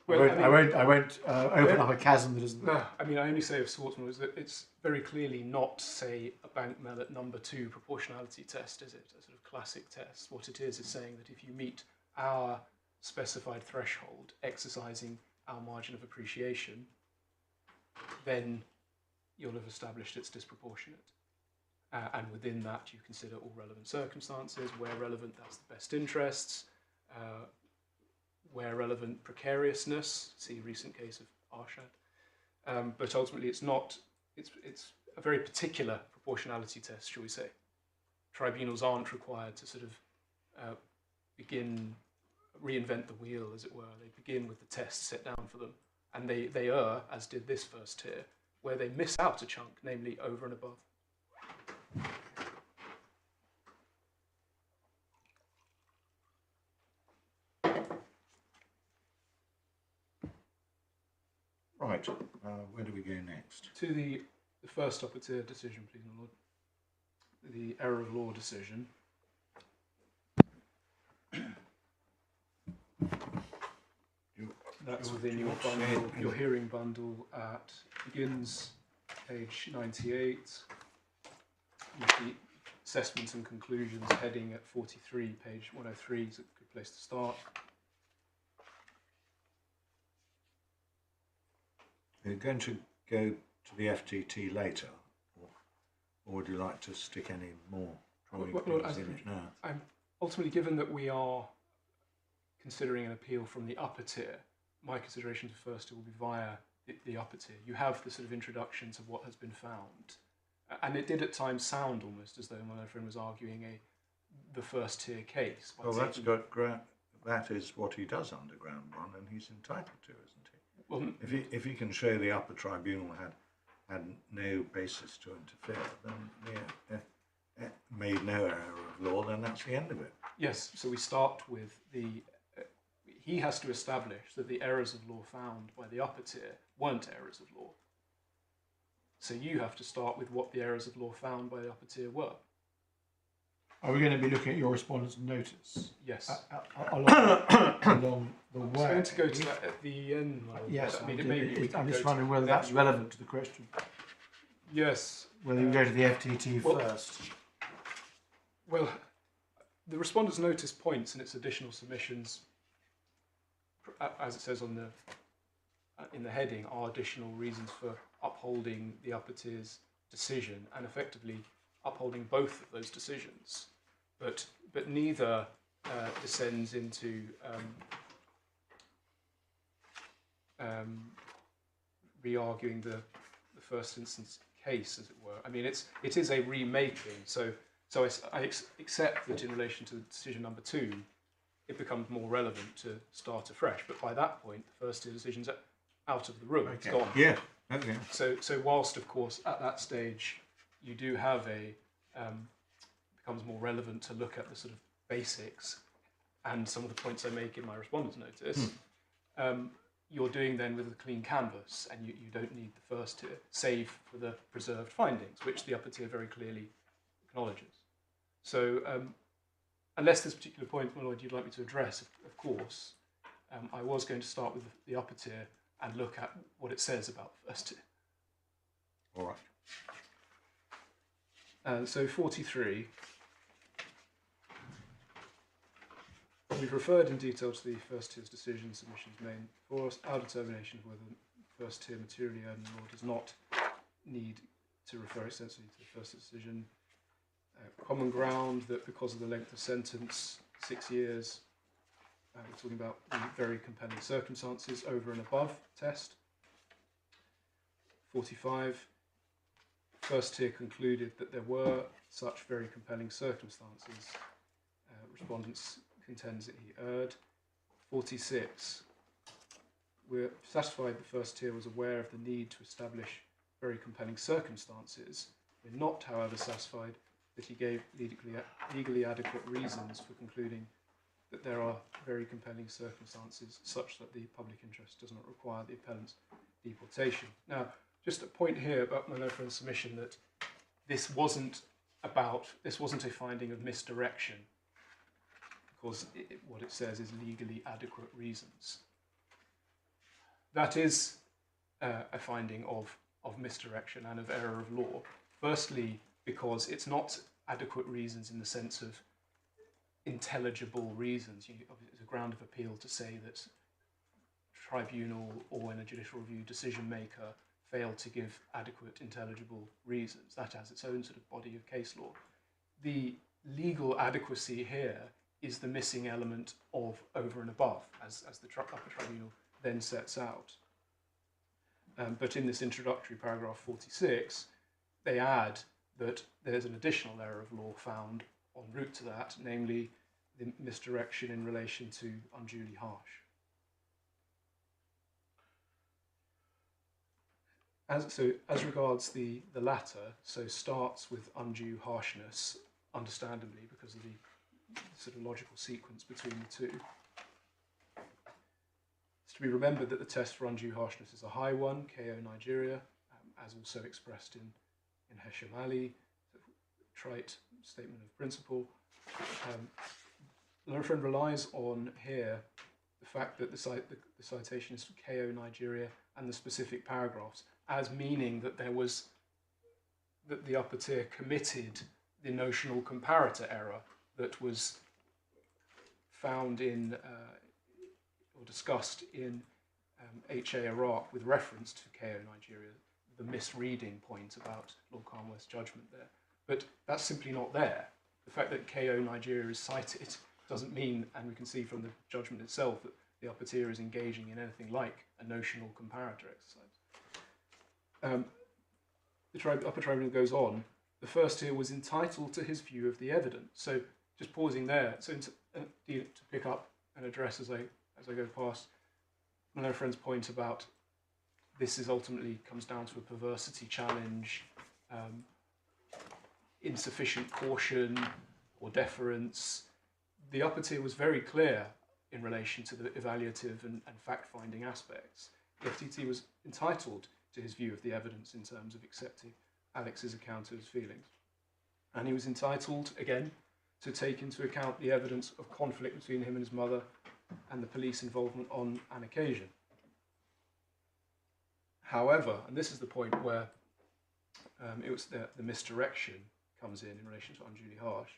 well, I won't open up a chasm that isn't there. No, I mean, I only say of sorts is that it's very clearly not, say, a Bank Mellet number 2 proportionality test, is it? A sort of classic test. What it is saying that if you meet our specified threshold, exercising our margin of appreciation, then you'll have established it's disproportionate. And within that, you consider all relevant circumstances. Where relevant, that's the best interests. Where relevant, precariousness. See recent case of Arshad. But ultimately, it's a very particular proportionality test, shall we say. Tribunals aren't required to sort of reinvent the wheel, as it were. They begin with the test set down for them. And they err, as did this first tier, where they miss out a chunk, namely over and above. Right, where do we go next? To the first upper tier decision, please, my lord. The error of law decision. That's within your bundle, your hearing bundle at begins page 98 with the assessments and conclusions heading at 43, page 103 is a good place to start. You're going to go to the FTT later, or would you like to stick any more drawings in it now? I'm ultimately, given that we are considering an appeal from the upper tier, my consideration to first will be via the upper tier. You have the sort of introduction to what has been found, and it did at times sound almost as though my friend was arguing the first tier case. Well, that's got that is what he does under ground one, and he's entitled to, isn't he? Well, if he can show the upper tribunal had no basis to interfere, then made no error of law, then that's the end of it. Yes. So we start with the. He has to establish that the errors of law found by the upper tier weren't errors of law. So you have to start with what the errors of law found by the upper tier were. Are we going to be looking at your respondent's notice? Yes. Along the I way. was going to go to that at the end. Yes, I mean, I'm just wondering whether that's relevant to the question. Yes. Whether you go to the FTT first. Well, the respondent's notice points in its additional submissions, as it says on in the heading, are additional reasons for upholding the upper tier's decision and effectively upholding both of those decisions. But neither descends into re-arguing the first instance case, as it were. I mean, it is a remaking. So I accept that in relation to decision number 2, it becomes more relevant to start afresh. But by that point, the first 2 decisions are out of the room. Okay. It's gone. Yeah. Okay. So whilst, of course, at that stage, you do have becomes more relevant to look at the sort of basics and some of the points I make in my respondent's notice, you're doing then with a clean canvas, and you don't need the first tier, save for the preserved findings, which the upper tier very clearly acknowledges. So unless there's a particular point, my lord, you'd like me to address, of course, I was going to start with the upper tier and look at what it says about the first tier. All right. So 43. We've referred in detail to the first tier's decision submissions made for us. Our determination of whether the first tier materially earned the law does not need to refer extensively to the first decision. Common ground that because of the length of sentence, 6 years, we're talking about the very compelling circumstances over and above test. 45. First tier concluded that there were such very compelling circumstances. Respondents contends that he erred. 46. We're satisfied the first tier was aware of the need to establish very compelling circumstances. We're not, however, satisfied that he gave legally adequate reasons for concluding that there are very compelling circumstances such that the public interest does not require the appellant's deportation. Now, just a point here about my friend's submission that this wasn't a finding of misdirection, because what it says is legally adequate reasons. That is a finding of misdirection and of error of law. Firstly, because it's not adequate reasons in the sense of intelligible reasons. It's a ground of appeal to say that tribunal or in a judicial review decision maker failed to give adequate intelligible reasons. That has its own sort of body of case law. The legal adequacy here is the missing element of over and above, as the upper tribunal then sets out. But in this introductory paragraph 46, they add that there's an additional error of law found en route to that, namely the misdirection in relation to unduly harsh. As regards the latter, so starts with undue harshness, understandably, because of the sort of logical sequence between the two. It's to be remembered that the test for undue harshness is a high one, KO Nigeria, as also expressed in Hesham Ali, trite statement of principle. The learned friend relies on here the fact that the citation is for KO Nigeria and the specific paragraphs as meaning that that the upper tier committed the notional comparator error that was found in or discussed in HA Iraq with reference to KO Nigeria, the misreading point about Lord Carnworth's judgment there. But that's simply not there. The fact that KO Nigeria is cited doesn't mean, and we can see from the judgment itself, that the upper tier is engaging in anything like a notional comparator exercise. The upper tribunal goes on. The first tier was entitled to his view of the evidence. So just pausing there, so to pick up and address as I go past my learned friend's point about this is ultimately comes down to a perversity challenge, insufficient caution or deference. The upper tier was very clear in relation to the evaluative and fact-finding aspects. The FTT was entitled to his view of the evidence in terms of accepting Alex's account of his feelings. And he was entitled, again, to take into account the evidence of conflict between him and his mother and the police involvement on an occasion. However, and this is the point where it was the misdirection comes in relation to unduly harsh.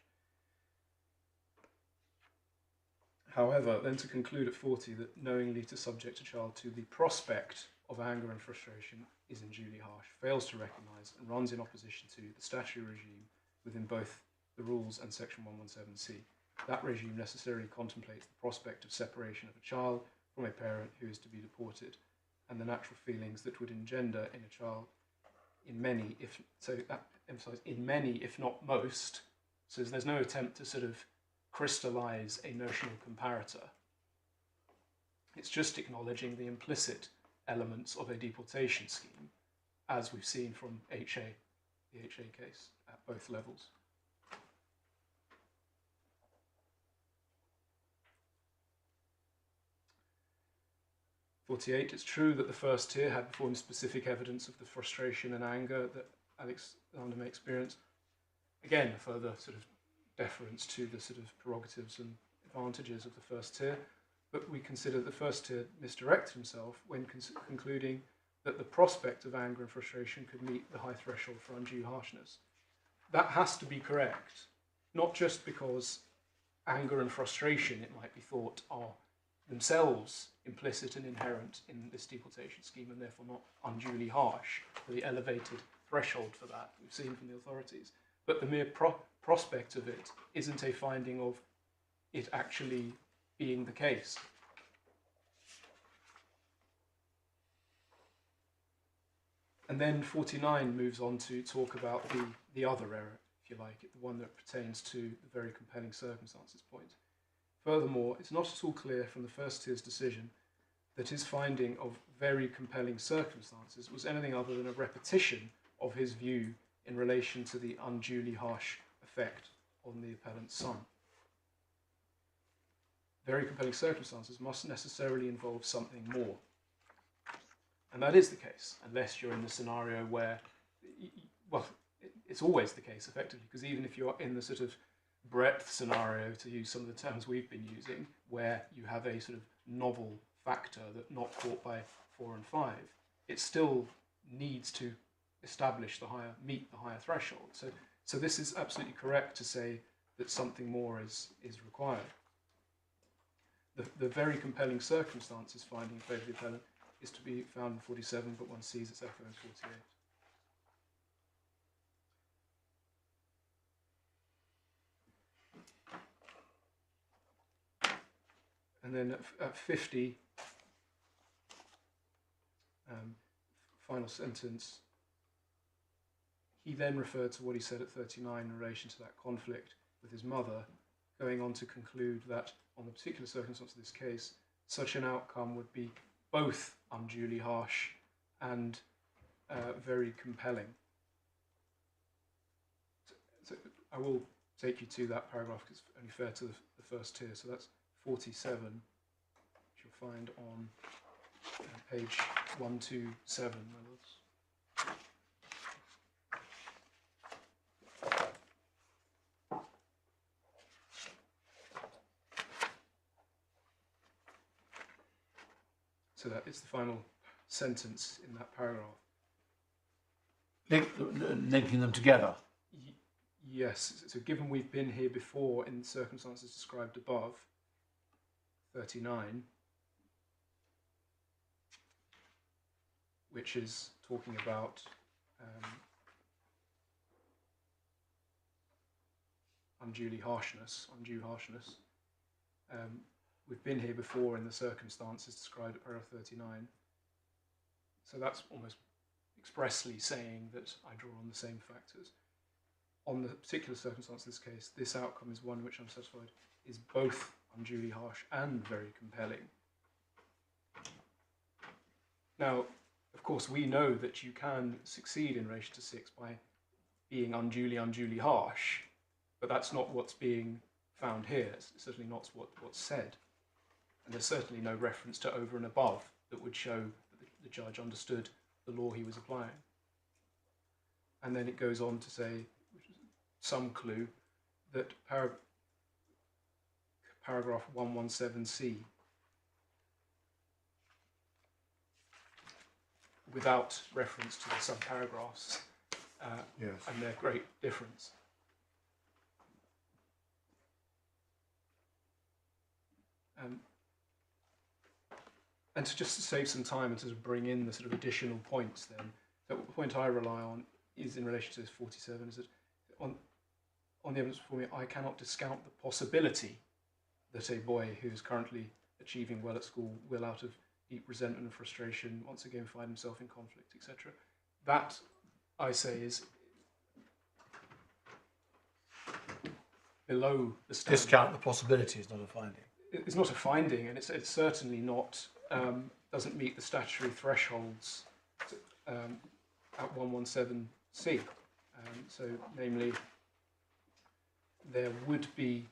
However, then to conclude at 40 that knowingly to subject a child to the prospect of anger and frustration is unduly harsh, fails to recognise and runs in opposition to the statutory regime within both the rules and section 117C. That regime necessarily contemplates the prospect of separation of a child from a parent who is to be deported and the natural feelings that would engender in a child in many, in many, if not most. So there's no attempt to sort of crystallise a notional comparator. It's just acknowledging the implicit elements of a deportation scheme, as we've seen from the HA case at both levels. (48) It's true that the first tier had before him specific evidence of the frustration and anger that Alexander may experience. Again, a further sort of deference to the sort of prerogatives and advantages of the first tier, but we consider the first tier misdirected himself when concluding that the prospect of anger and frustration could meet the high threshold for undue harshness. That has to be correct, not just because anger and frustration, it might be thought, are themselves implicit and inherent in this deportation scheme and therefore not unduly harsh, for the elevated threshold for that we've seen from the authorities. But the mere prospect of it isn't a finding of it actually being the case. And then 49 moves on to talk about the other error, if you like, the one that pertains to the very compelling circumstances point. Furthermore, it's not at all clear from the first tier's decision that his finding of very compelling circumstances was anything other than a repetition of his view in relation to the unduly harsh effect on the appellant's son. Very compelling circumstances must necessarily involve something more. And that is the case, unless you're in the scenario where, well, it's always the case, effectively, because even if you're in the sort of breadth scenario, to use some of the terms we've been using, where you have a sort of novel factor that not caught by 4 and 5, it still needs to meet the higher threshold. So this is absolutely correct to say that something more is required. The very compelling circumstances finding in favour of the appellant is to be found in 47, but one sees its echo in 48. And then at 50, final sentence, he then referred to what he said at 39 in relation to that conflict with his mother, going on to conclude that on the particular circumstance of this case, such an outcome would be both unduly harsh and very compelling. So I will take you to that paragraph because it's only fair to the first tier. So that's 47, which you'll find on page 127, my lords. So that is the final sentence in that paragraph. Linking them together. Yes, so given we've been here before in circumstances described above, 39, which is talking about undue harshness. We've been here before in the circumstances described at paragraph 39. So that's almost expressly saying that I draw on the same factors. On the particular circumstance of this case, this outcome is one which I'm satisfied is both unduly harsh and very compelling. Now, of course, we know that you can succeed in relation to 6 by being unduly harsh, but that's not what's being found here. It's certainly not what's said. And there's certainly no reference to over and above that would show that the judge understood the law he was applying. And then it goes on to say, which is some clue, that paragraph 117C, without reference to the subparagraphs Yes. and their great difference. And to just save some time and to sort of bring in the sort of additional points then, so the point I rely on is in relation to this 47, is that on the evidence before me, I cannot discount the possibility that a boy who is currently achieving well at school will, out of deep resentment and frustration, once again find himself in conflict, etc. That, I say, is below the standard. Discount the possibility is not a finding. It's not a finding, and it's certainly not, doesn't meet the statutory thresholds at 117C. So, namely, there would be,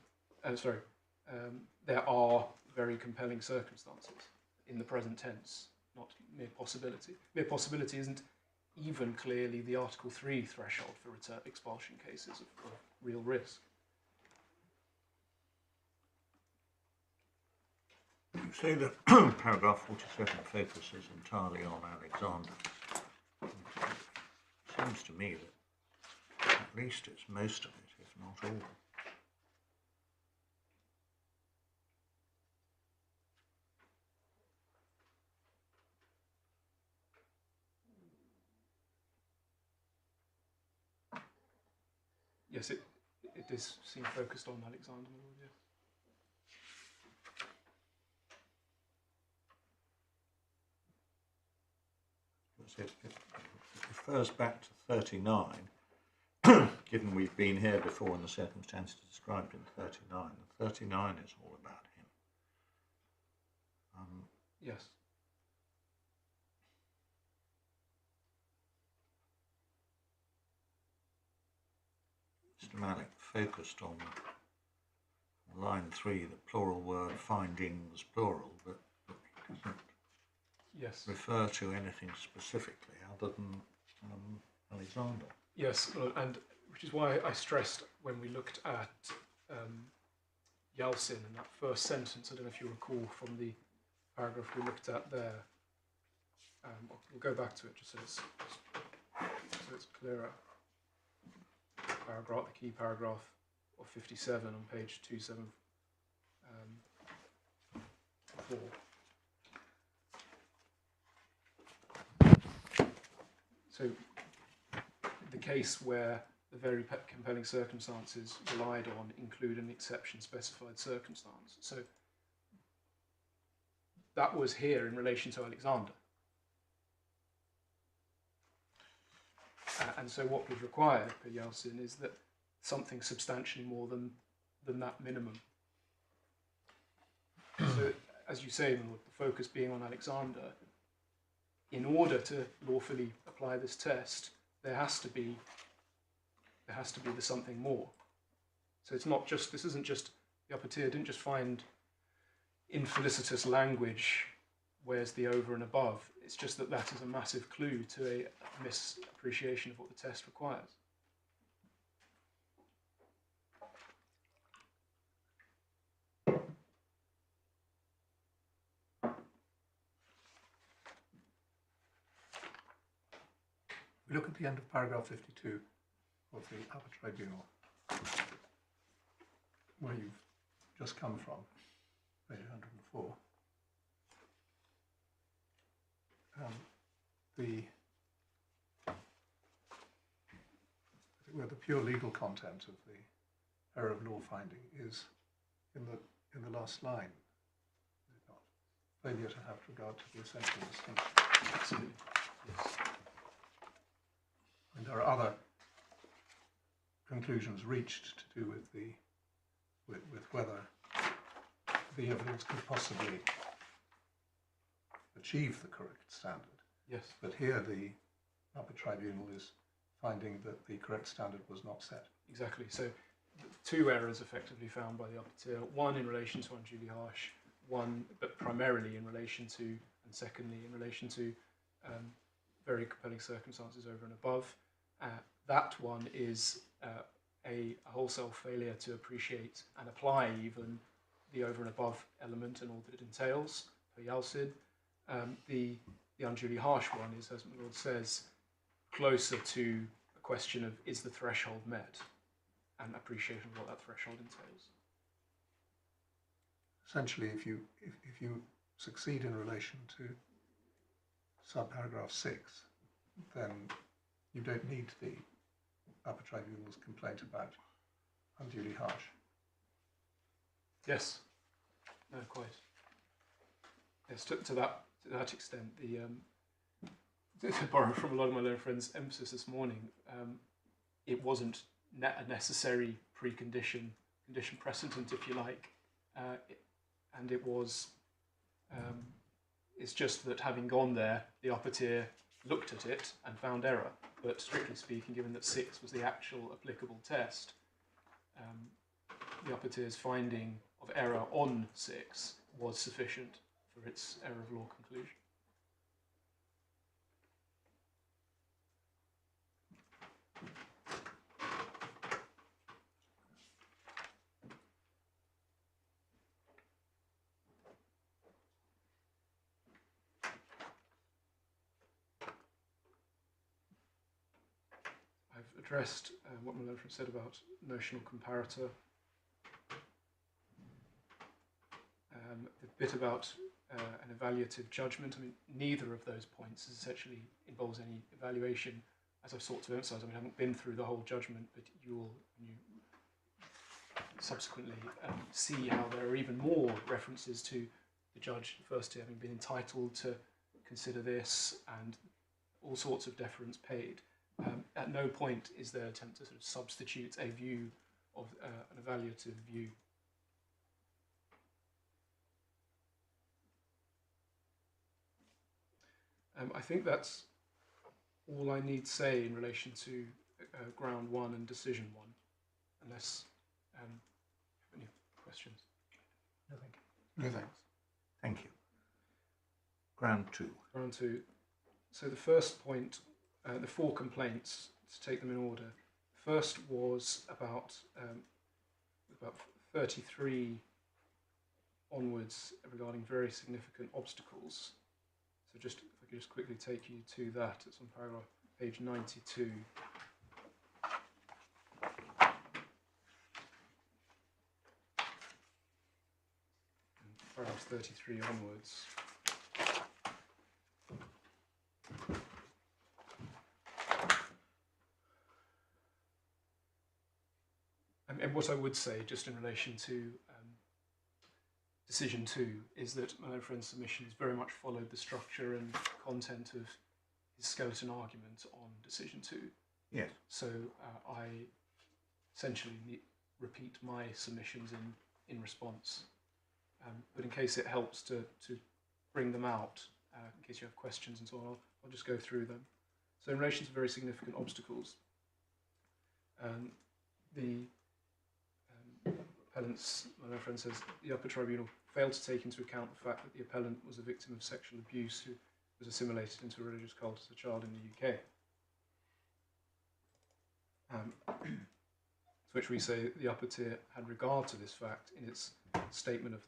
there are very compelling circumstances in the present tense, not mere possibility. Mere possibility isn't even clearly the Article 3 threshold for expulsion cases of real risk. You say that paragraph 47 focuses entirely on Alexander. It seems to me that at least it's most of it, if not all. Yes, it does seem focused on Alexander, my lord, yes. It refers back to 39, given we've been here before in the circumstances described in 39. And 39 is all about him. Yes. Mr. Malik focused on line 3, the plural word findings plural, but it doesn't refer to anything specifically other than Alexander. Yes, and which is why I stressed when we looked at Yeltsin in that first sentence, I don't know if you recall from the paragraph we looked at there. We'll go back to it just so it's clearer. Paragraph, the key paragraph of 57 on page 274. So the case where the very compelling circumstances relied on include an exception specified circumstance. So that was here in relation to Alexander. And so what was required per Yeltsin is that something substantially more than that minimum. So, as you say, the focus being on Alexander, in order to lawfully apply this test, there has to be the something more. So it's not just, this isn't just, the upper tier didn't just find infelicitous language where's the over and above. It's just that that is a massive clue to a misappreciation of what the test requires. We look at the end of paragraph 52 of the upper tribunal, where you've just come from, page 104. Where the pure legal content of the error of law finding is in the last line, is it not? Failure to have regard to the essential distinction. Absolutely. Yes. And there are other conclusions reached to do with with whether the evidence could possibly achieve the correct standard. Yes. But here the upper tribunal is finding that the correct standard was not set. Exactly. So two errors effectively found by the upper tier, one in relation to unduly harsh, one but primarily in relation to, and secondly in relation to very compelling circumstances over and above. That one is a wholesale failure to appreciate and apply even the over and above element and all that it entails per Yalcid. The unduly harsh one is, as my Lord says, closer to a question of is the threshold met and appreciation of what that threshold entails. Essentially, if you succeed in relation to subparagraph 6, then you don't need the upper tribunal's complaint about unduly harsh. Yes. No, quite. Yes, to that extent, to borrow from a lot of my learned friends' emphasis this morning, it wasn't a necessary condition precedent, if you like, and it was. It's just that having gone there, the upper tier looked at it and found error. But strictly speaking, given that 6 was the actual applicable test, the upper tier's finding of error on 6 was sufficient for its error of law conclusion. I've addressed what my learned friend said about notional comparator. The bit about an evaluative judgment, I mean, neither of those points essentially involves any evaluation, as I've sought to emphasise. I mean, I haven't been through the whole judgment, but you subsequently see how there are even more references to the judge, first tier, having been entitled to consider this and all sorts of deference paid. At no point is there an attempt to sort of substitute a view of an evaluative view. I think that's all I need to say in relation to ground 1 and decision 1, unless you have any questions. No, thank you. No, thanks. Thank you. Ground 2. Ground 2. So the first point, the 4 complaints, to take them in order. First was about 33 onwards regarding very significant obstacles. So just, if I could just quickly take you to that, it's on paragraph, page 92. And paragraph 33 onwards. And what I would say, just in relation to decision 2, is that my own friend's submissions very much followed the structure and content of his skeleton argument on decision 2. Yes. So I essentially repeat my submissions in response. But in case it helps to bring them out, in case you have questions and so on, I'll just go through them. So in relation to very significant obstacles, the appellant evidence, my learned friend says, the upper tribunal failed to take into account the fact that the appellant was a victim of sexual abuse who was assimilated into a religious cult as a child in the UK. To which we say the upper tier had regard to this fact in its statement of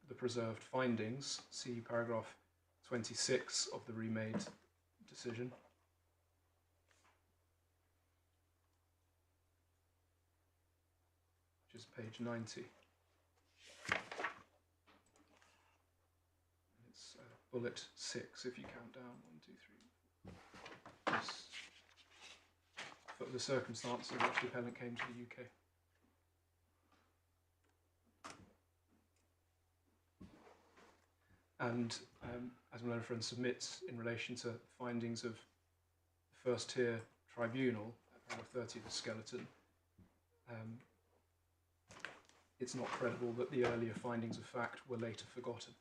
the preserved findings, see paragraph 26 of the remade decision. Which is page 90. It's bullet 6 if you count down 1, 2, 3. This, for the circumstances in which the appellant came to the UK. And as my learned friend submits in relation to findings of the first tier tribunal, paragraph 30 of the skeleton, it's not credible that the earlier findings of fact were later forgotten.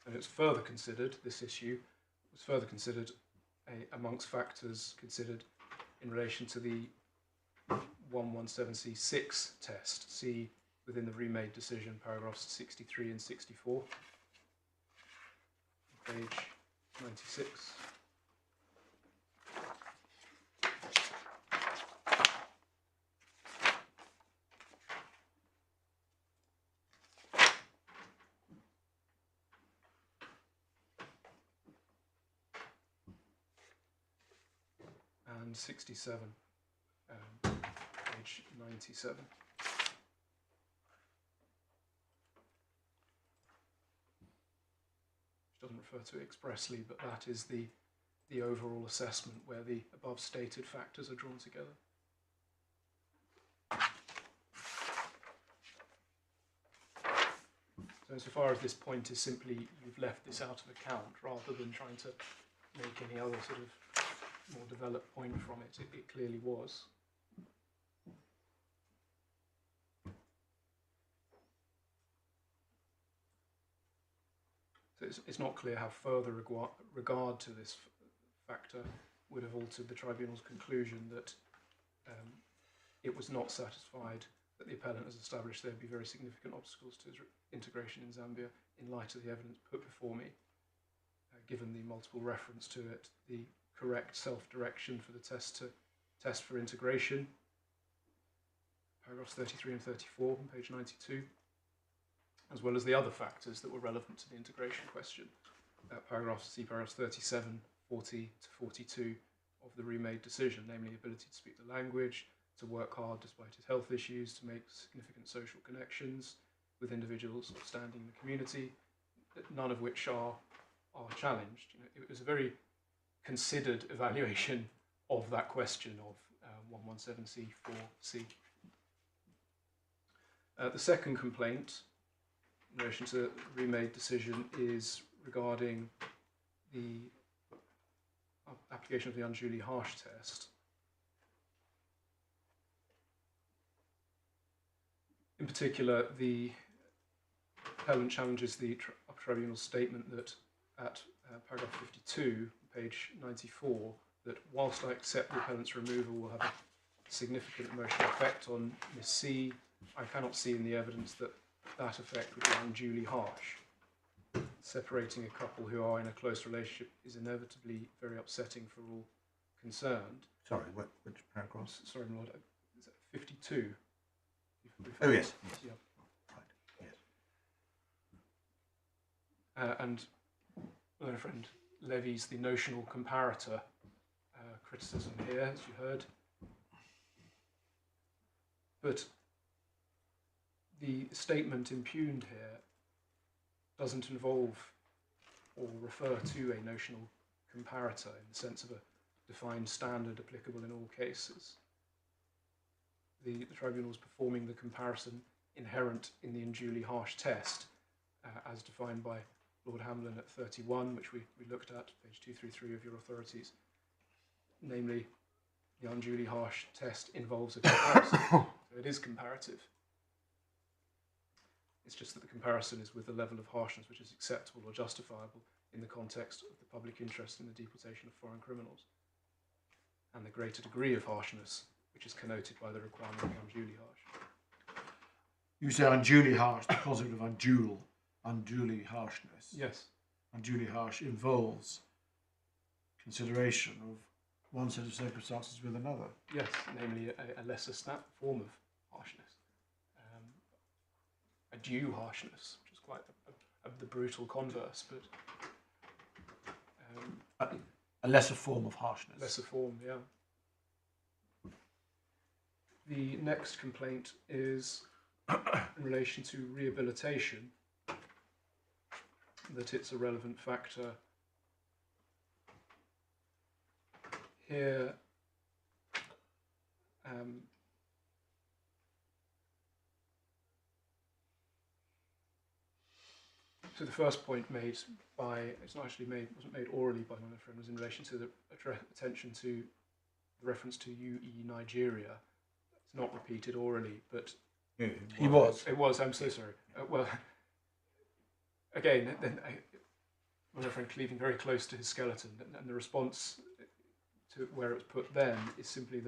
And it's further considered, this issue was further considered amongst factors considered in relation to the 117C6 test, see within the remade decision, paragraphs 63 and 64, page 96. And 67, page 97. Which doesn't refer to it expressly, but that is the overall assessment where the above stated factors are drawn together. So insofar as this point is simply you've left this out of account rather than trying to make any other sort of more developed point from it, it clearly was. So it's not clear how further regard to this factor would have altered the tribunal's conclusion that it was not satisfied that the appellant has established there would be very significant obstacles to his integration in Zambia in light of the evidence put before me, given the multiple reference to it, the correct self-direction for the test for integration, paragraphs 33 and 34 on page 92, as well as the other factors that were relevant to the integration question, paragraphs 37, 40 to 42 of the remade decision, namely the ability to speak the language, to work hard despite his health issues, to make significant social connections with individuals of standing in the community, none of which are challenged. You know, it was a very considered evaluation of that question of 117C4C. The second complaint in relation to the remade decision is regarding the application of the unduly harsh test. In particular, the appellant challenges the upper tribunal's statement that at paragraph 52, page 94, that whilst I accept the appellant's removal will have a significant emotional effect on Miss C, I cannot see in the evidence that that effect would be unduly harsh. Separating a couple who are in a close relationship is inevitably very upsetting for all concerned. Sorry, which paragraph? Sorry, my lord, is that 52? Oh, yes. Yeah. Right. Yes. And my friend levies the notional comparator criticism here, as you heard. But the statement impugned here doesn't involve or refer to a notional comparator in the sense of a defined standard applicable in all cases. The tribunal is performing the comparison inherent in the unduly harsh test, as defined by Lord Hamlin at 31, which we looked at, page 233 of your authorities. Namely, the unduly harsh test involves a comparison, so it is comparative. It's just that the comparison is with the level of harshness which is acceptable or justifiable in the context of the public interest in the deportation of foreign criminals, and the greater degree of harshness which is connoted by the requirement of unduly harsh. You say unduly harsh, the concept of unduly harshness. Yes. Unduly harsh involves consideration of one set of circumstances with another. Yes, namely a lesser form of harshness. A due harshness, which is quite the brutal converse, but A lesser form of harshness. lesser form, yeah. The next complaint is in relation to rehabilitation, that it's a relevant factor. Here, so the first point made by, wasn't made orally by my friend, was in relation to the attention to the reference to UE Nigeria. It's not repeated orally, but He was. it was. I'm so sorry. Well, again, then my friend cleaving very close to his skeleton, and the response to where it was put then is simply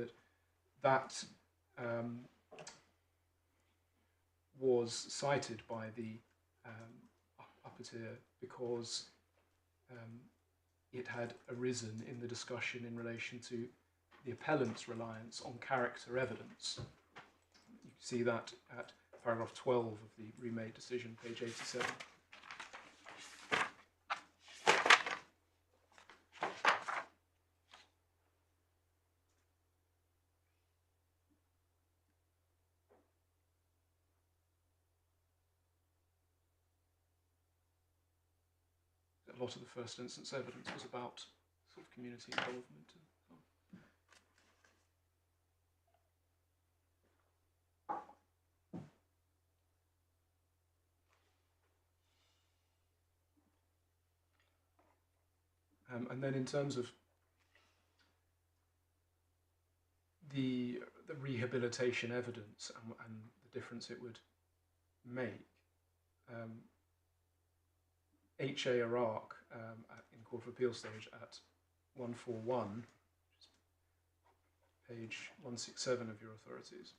that was cited by the upper tier because it had arisen in the discussion in relation to the appellant's reliance on character evidence. You can see that at paragraph 12 of the remade decision, page 87. A lot of the first instance evidence was about sort of community involvement and so on. And then in terms of the rehabilitation evidence and the difference it would make, H.A. Iraq in Court of Appeal stage at 141, page 167 of your authorities.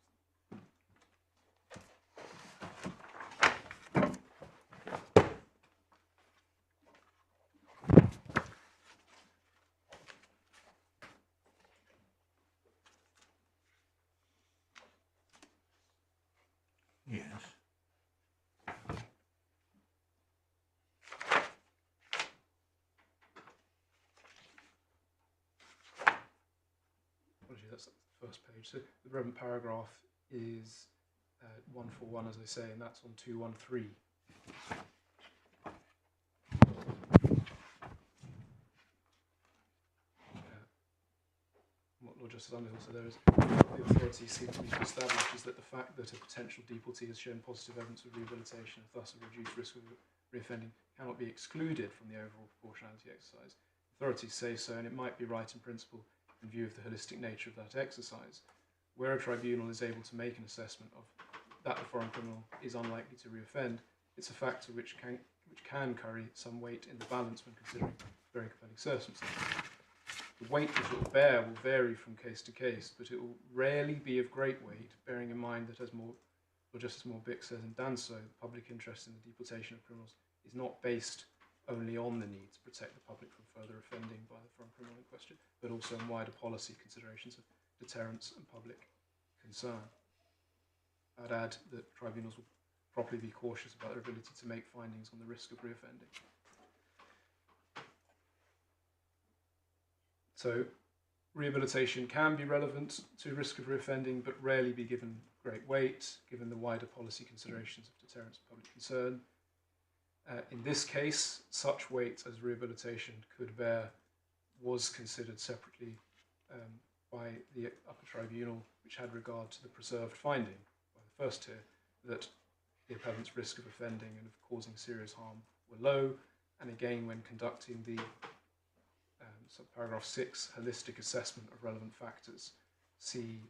Yes. Apologies, that's the first page. So the relevant paragraph is 141, as I say, and that's on 213. What Lord Justice Underhill said there is the authority seems to establish is that the fact that a potential deportee has shown positive evidence of rehabilitation and thus a reduced risk of reoffending cannot be excluded from the overall proportionality exercise. Authorities say so, and it might be right in principle in view of the holistic nature of that exercise. Where a tribunal is able to make an assessment of that the foreign criminal is unlikely to reoffend, it's a factor which can carry some weight in the balance when considering very compelling circumstances. The weight that it will bear will vary from case to case, but it will rarely be of great weight, bearing in mind that, as Lord Justice Moore-Bick says in Danso, the public interest in the deportation of criminals is not based only on the need to protect the public from further offending by the foreign criminal in question, but also on wider policy considerations of deterrence and public concern. I'd add that tribunals will properly be cautious about their ability to make findings on the risk of reoffending. So, rehabilitation can be relevant to risk of reoffending, but rarely be given great weight, given the wider policy considerations of deterrence and public concern. In this case, such weight as rehabilitation could bear was considered separately by the upper tribunal, which had regard to the preserved finding by the first tier that the appellant's risk of offending and of causing serious harm were low, and again when conducting the subparagraph 6 holistic assessment of relevant factors. See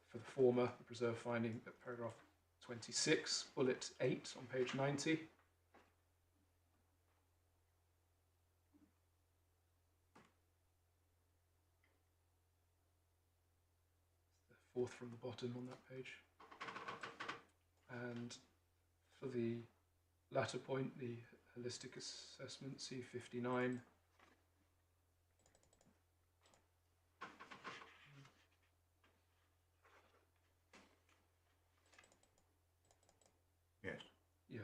for the former, the preserved finding at paragraph 26, bullet 8 on page 90. fourth from the bottom on that page. And for the latter point, the holistic assessment, C59. Yes. Yes.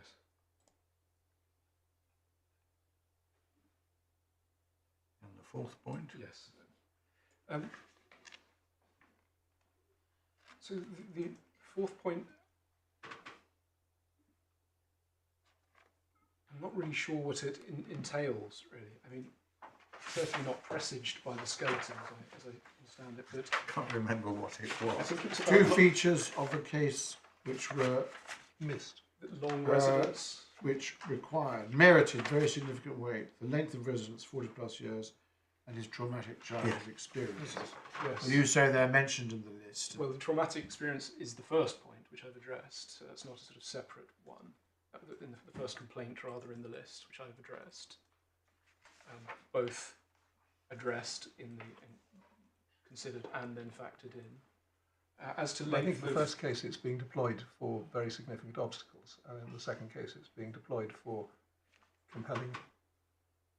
And the fourth point? Yes. So the fourth point, I'm not really sure what it entails, really. I mean, certainly not presaged by the skeleton, as I understand it, but I can't remember what it I was. think it's Two about features of the case which were Missed. long residence. which merited very significant weight: the length of residence, 40 plus years, and his traumatic childhood experiences. Yes. Well, you say they're mentioned in the list. Well, the traumatic experience is the first point, which I've addressed. So that's not a sort of separate one. In the first complaint, rather, in the list, which I've addressed. Both addressed considered and then factored in. As to I length think the of, first case it's being deployed for very significant obstacles, and in the second case it's being deployed for compelling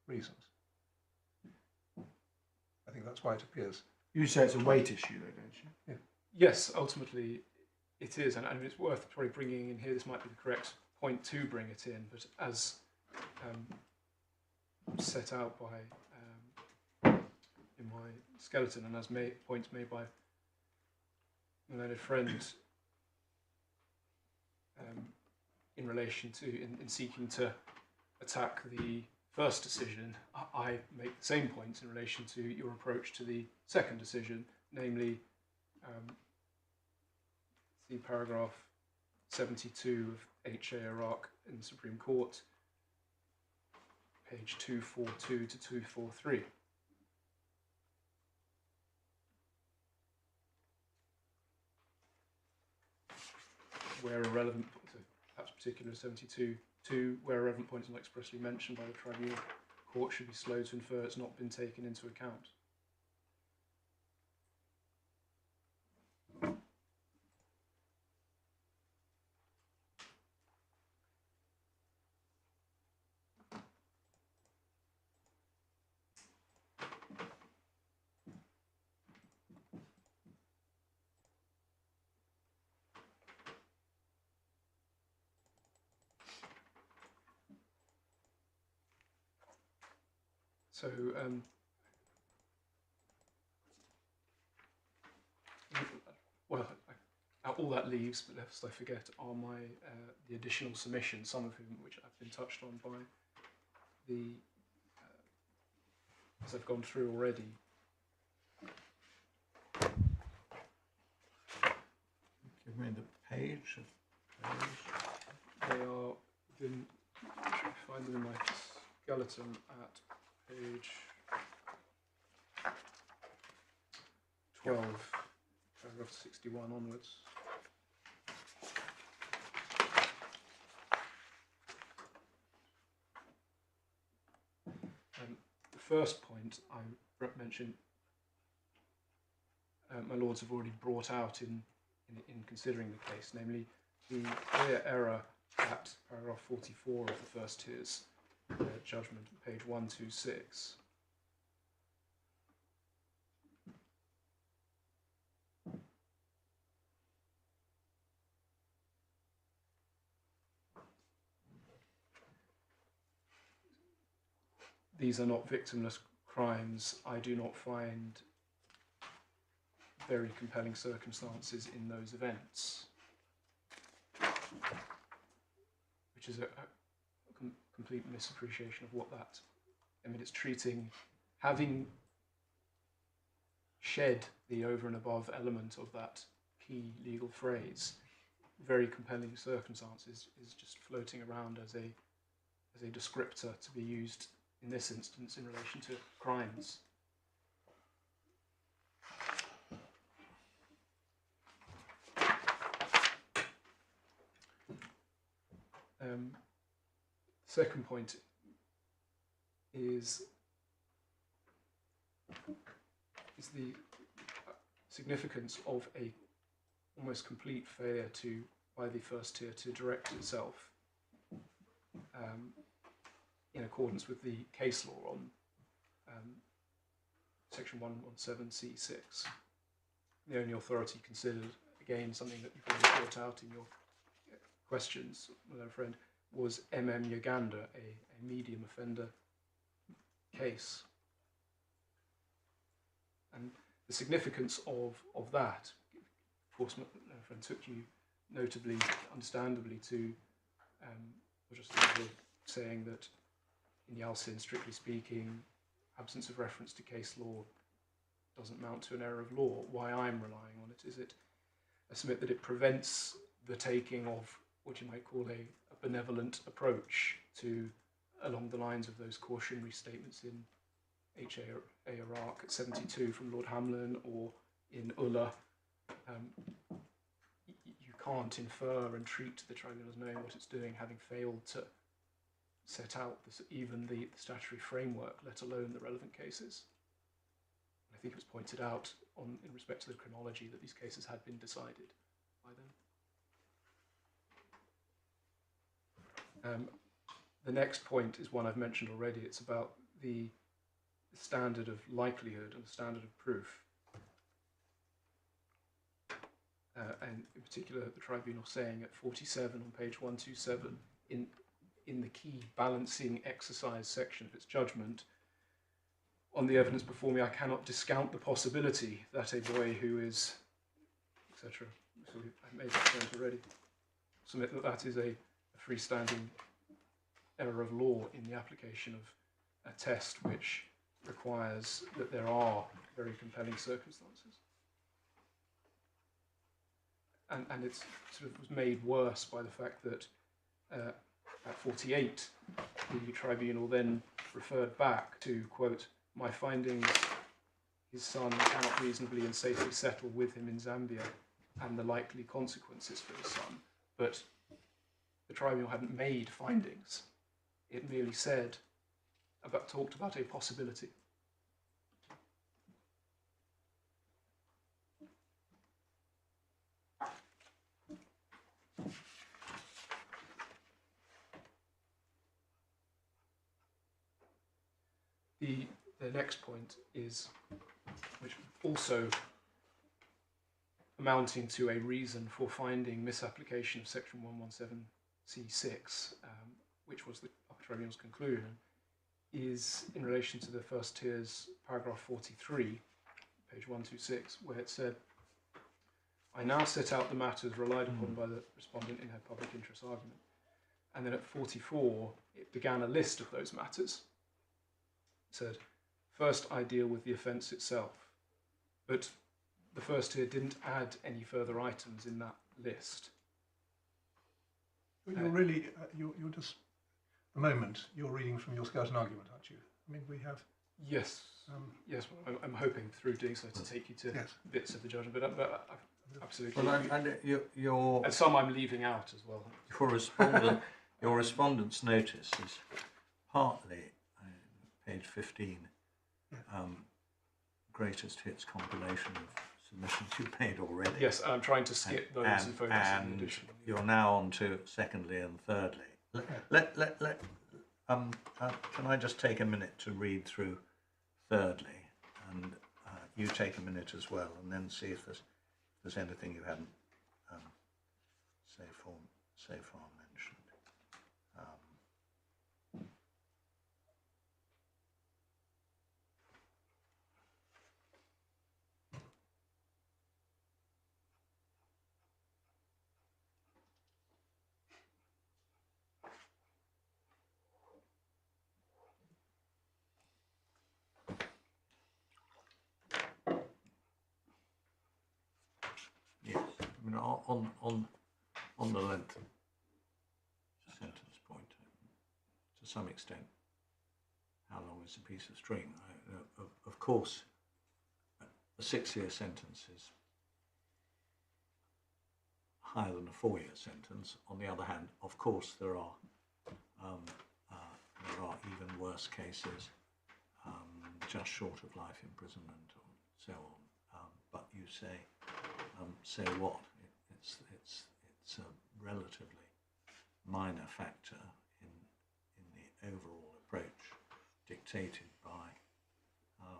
reasons. I think that's why it appears. You say it's a weight issue, though, don't you? yes, ultimately it is, and it's worth probably bringing in here. This might be the correct point to bring it in, but as set out by in my skeleton, and as points made by my learned friend in relation to in seeking to attack the first decision, I make the same points in relation to your approach to the second decision, namely the paragraph 72 of H.A. Iraq in the Supreme Court, page 242 to 243. Where a relevant, so perhaps particular 72.2, where a relevant point is not expressly mentioned by the tribunal, court should be slow to infer it's not been taken into account. So, well, all that leaves, but lest I forget, are my the additional submissions, some of whom which have been touched on by the as I've gone through already. Give me the page of those. They are within, I should find them in my skeleton at page 12, paragraph 61 onwards. The first point I mentioned, my lords have already brought out in considering the case, namely the clear error at paragraph 44 of the first tier's judgment, page 126. These are not victimless crimes. I do not find very compelling circumstances in those events, which is a complete misappreciation of what that, I mean, it's treating, having shed the over and above element of that key legal phrase, very compelling circumstances is just floating around as a descriptor to be used in this instance in relation to crimes. Second point is the significance of a almost complete failure by the first tier to direct itself in accordance with the case law on section 117C6. The only authority considered, again, something that you've already brought out in your questions, my friend, was Uganda, a medium offender case. And the significance of that, of course, my friend took you notably, understandably, to just saying that in Yalcin, strictly speaking, absence of reference to case law doesn't mount to an error of law. Why I'm relying on it is I submit that it prevents the taking of what you might call a benevolent approach to, along the lines of those cautionary statements in H.A. Iraq at 72 from Lord Hamlin, or in Ullah. You can't infer and treat the tribunal as knowing what it's doing, having failed to set out even the statutory framework, let alone the relevant cases. I think it was pointed out in respect to the chronology that these cases had been decided by them. The next point is one I've mentioned already. It's about the standard of likelihood and the standard of proof. And in particular, the tribunal saying at 47 on page 127, in the key balancing exercise section of its judgment, on the evidence before me, I cannot discount the possibility that a boy who is, etc. So I made that point already. Submit that is a freestanding error of law in the application of a test which requires that there are very compelling circumstances. And it's sort of was made worse by the fact that at 48, the tribunal then referred back to, quote, "My findings, his son cannot reasonably and safely settle with him in Zambia, and the likely consequences for his son." But the tribunal hadn't made findings. It merely talked about a possibility. The next point is, which also amounting to a reason for finding misapplication of section 117C6, which was the upper tribunal's conclusion, is in relation to the first tier's paragraph 43, page 126, where it said, "I now set out the matters relied upon by the respondent in her public interest argument." And then at 44, it began a list of those matters. It said, "First, I deal with the offence itself." But the first tier didn't add any further items in that list. You're really, you're just, at the moment, you're reading from your skeleton argument, aren't you? I mean, we have... Yes, yes. Well, I'm hoping through doing so to take you to bits of the judgment, but absolutely. Well, and and some I'm leaving out as well. Your respondent's notice is partly page 15, greatest hits compilation of submissions you paid already. Yes, I'm trying to skip those and focus on the additional. You're now on to secondly and thirdly. Can I just take a minute to read through thirdly, and you take a minute as well, and then see if there's anything you hadn't so far mentioned. Yes, I mean on the length of sentence point, to some extent, how long is a piece of string? Of course, a 6-year sentence is higher than a 4-year sentence. On the other hand, of course, there are even worse cases, just short of life imprisonment, or so on. But you say what? it's a relatively minor factor in the overall approach dictated by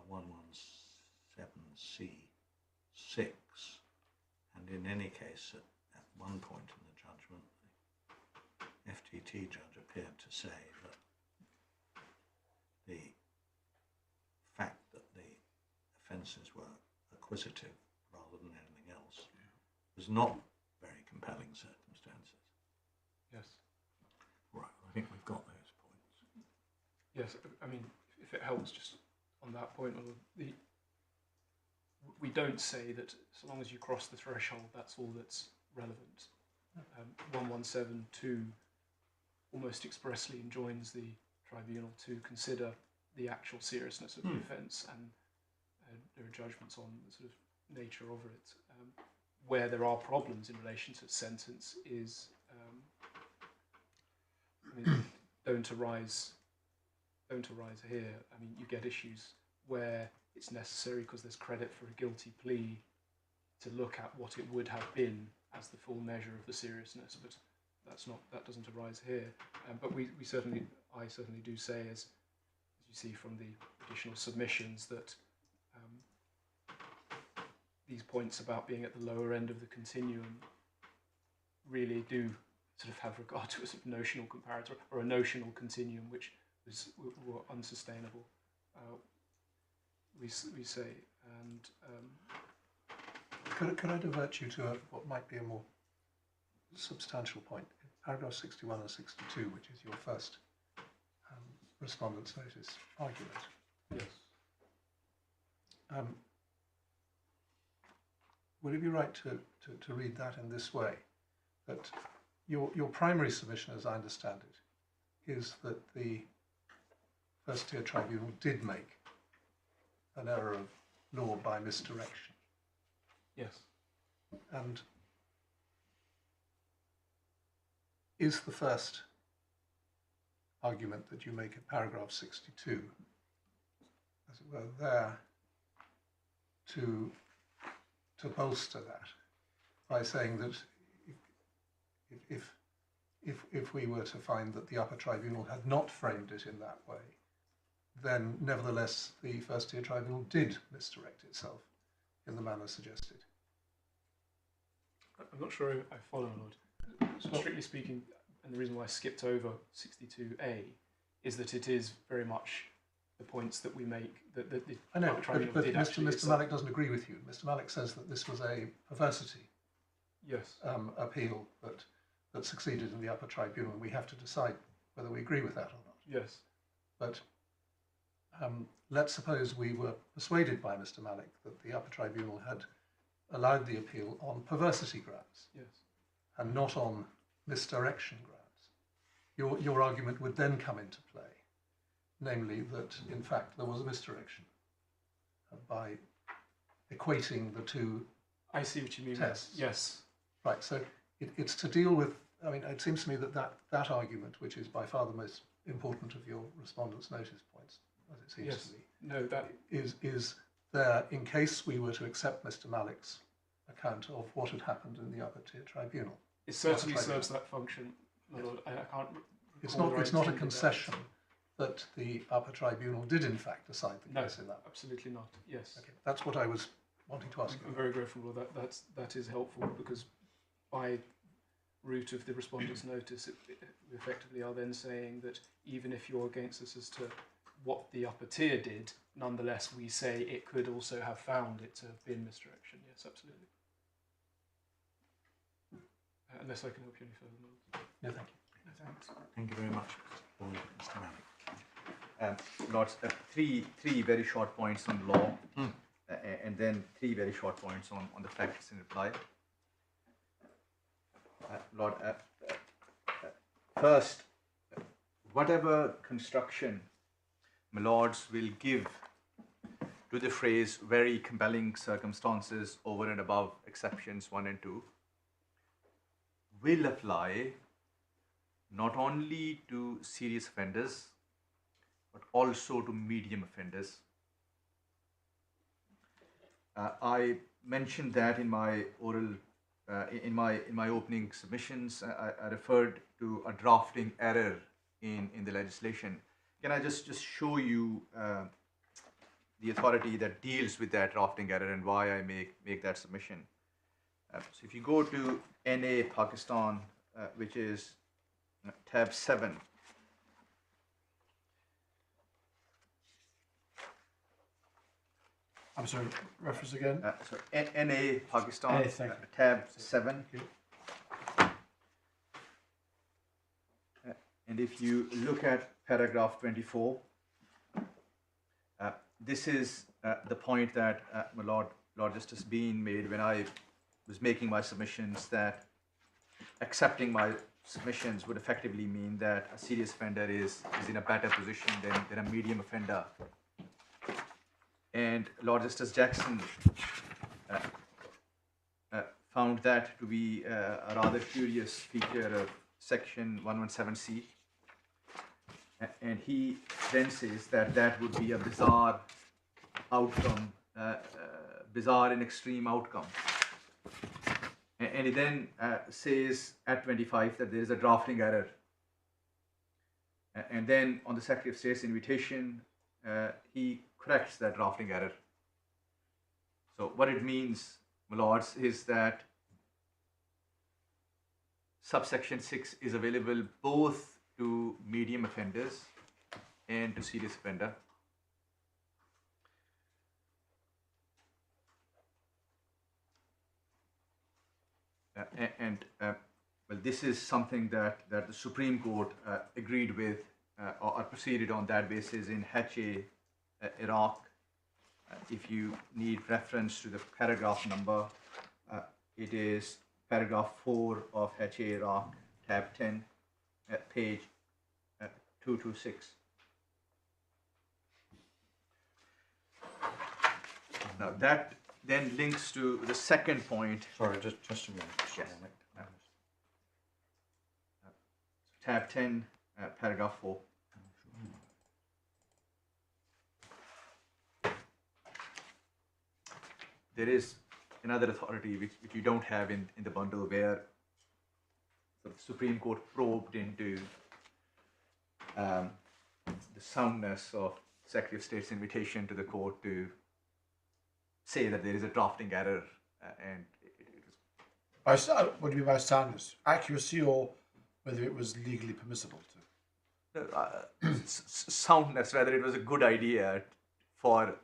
117C6, and in any case at one point in the judgment the FTT judge appeared to say that the fact that the offences were acquisitive rather than anything else was not very compelling circumstances. Yes. Right, I think we've got those points. Yes, I mean, if it helps, just on that point, we don't say that so long as you cross the threshold, that's all that's relevant. 1172 almost expressly enjoins the tribunal to consider the actual seriousness of the offence, and there are judgments on the sort of nature of it. Where there are problems in relation to sentence is, don't arise here. I mean, you get issues where it's necessary because there's credit for a guilty plea to look at what it would have been as the full measure of the seriousness, but that doesn't arise here. But I certainly do say, as you see from the additional submissions, that these points about being at the lower end of the continuum really do sort of have regard to a sort of notional comparator or a notional continuum, which were unsustainable. We say, and Could I divert you to what might be a more substantial point? In paragraph 61 and 62, which is your first respondent's notice argument. yes, Would it be right to read that in this way? That your primary submission, as I understand it, is that the first tier tribunal did make an error of law by misdirection. yes. And is the first argument that you make in paragraph 62, as it were, there to bolster that by saying that if we were to find that the upper tribunal had not framed it in that way, then nevertheless the first tier tribunal did misdirect itself in the manner suggested? I'm not sure I follow, Lord. Strictly speaking, and the reason why I skipped over 62A is that it is very much the points that we make that the I know, tribunal but did Mr. actually. Mr. Malik doesn't agree with you. Mr. Malik says that this was a perversity Yes. appeal that succeeded in the upper tribunal, and we have to decide whether we agree with that or not. Yes. But let's suppose we were persuaded by Mr. Malik that the upper tribunal had allowed the appeal on perversity grounds Yes. and not on misdirection grounds. Your argument would then come into play, namely that in fact there was a misdirection by equating the two I see what you mean. tests. Yes. Right, so it's to deal with, I mean, it seems to me that argument, which is by far the most important of your respondents' notice points, as it seems Yes. to me, No, that is there in case we were to accept Mr. Malik's account of what had happened in the upper tier tribunal. it certainly tribunal. serves that function, my lord. I can't. It's recall not whether I a intended concession that the upper tribunal did in fact decide the No, case in that way. absolutely not. Yes. Okay, that's what I was wanting to ask you. I'm very grateful, Lord. That is helpful, because by route of the respondent's notice, we effectively are then saying that even if you're against us as to what the upper tier did, nonetheless we say it could also have found it to have been misdirection. Yes, absolutely. Unless I can help you any further, Lord. No, thank you. No, thanks. Thank you very much, Mr. Malik. Lords, three very short points on law, and then three very short points on the facts in reply. Lord, first, whatever construction my lords will give to the phrase very compelling circumstances over and above exceptions 1 and 2 will apply not only to serious offenders but also to medium offenders. I mentioned that in my oral in my opening submissions, I referred to a drafting error in the legislation. Can I just show you the authority that deals with that drafting error and why I make that submission? So if you go to NA Pakistan, which is tab 7. I'm sorry, reference again? So NA Pakistan, NA, thank you. tab 7. Thank you. And if you look at paragraph 24, this is the point that my Lord Justice Bean made when I was making my submissions, that accepting my submissions would effectively mean that a serious offender is in a better position than a medium offender. And Lord Justice Jackson found that to be a rather curious feature of section 117C. And he then says that that would be a bizarre outcome, bizarre and extreme outcome. And he then says at 25 that there is a drafting error. And then on the Secretary of State's invitation, he corrects that drafting error. So what it means, my lords, is that subsection 6 is available both to medium offenders and to serious offender. Well, this is something that the Supreme Court agreed with or proceeded on that basis in HA Iraq. If you need reference to the paragraph number, it is paragraph 4 of HA Iraq, tab 10, page 226. Now that then links to the second point. Sorry, just a minute. Yes. Tab 10, paragraph 4. There is another authority which you don't have in the bundle, where the Supreme Court probed into the soundness of Secretary of State's invitation to the court to say that there is a drafting error, and it was. What do you mean by soundness? Accuracy, or whether it was legally permissible to? Soundness, whether it was a good idea for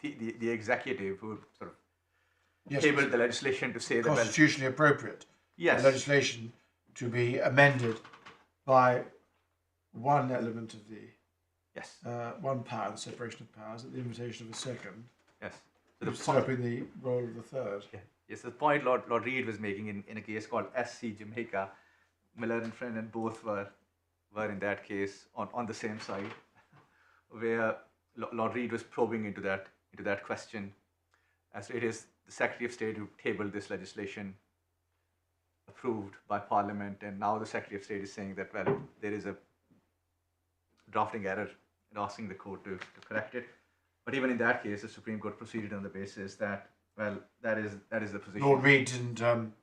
the executive who sort of tabled the legislation to say that constitutionally appropriate. Yes. The legislation to be amended by one element of the yes, one power, the separation of powers, at the invitation of a second, yes. So usurping the role of the third. Yeah. Yes, the point Lord Reed was making in a case called SC Jamaica, Miller and Friend and both were in that case on the same side, where Lord Reed was probing into that question, as it is the Secretary of State who tabled this legislation, approved by Parliament, and now the Secretary of State is saying that, well, there is a drafting error, and asking the court to correct it. But even in that case, the Supreme Court proceeded on the basis that, well, that is the position. Lord Reed didn't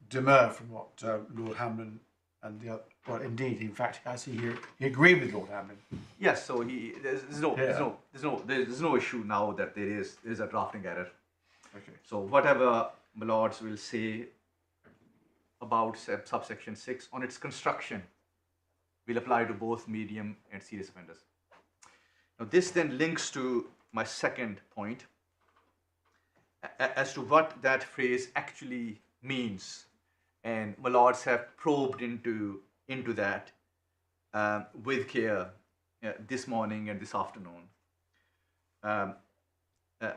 demur from what Lord Hamlin and the other. Well, indeed, in fact, as he agreed with Lord Hamlin. Yes, so there's no issue now that there is a drafting error. Okay. So whatever my lords will say about subsection 6 on its construction will apply to both medium and serious offenders. Now this then links to my second point as to what that phrase actually means, and my lords have probed into that with care this morning and this afternoon. My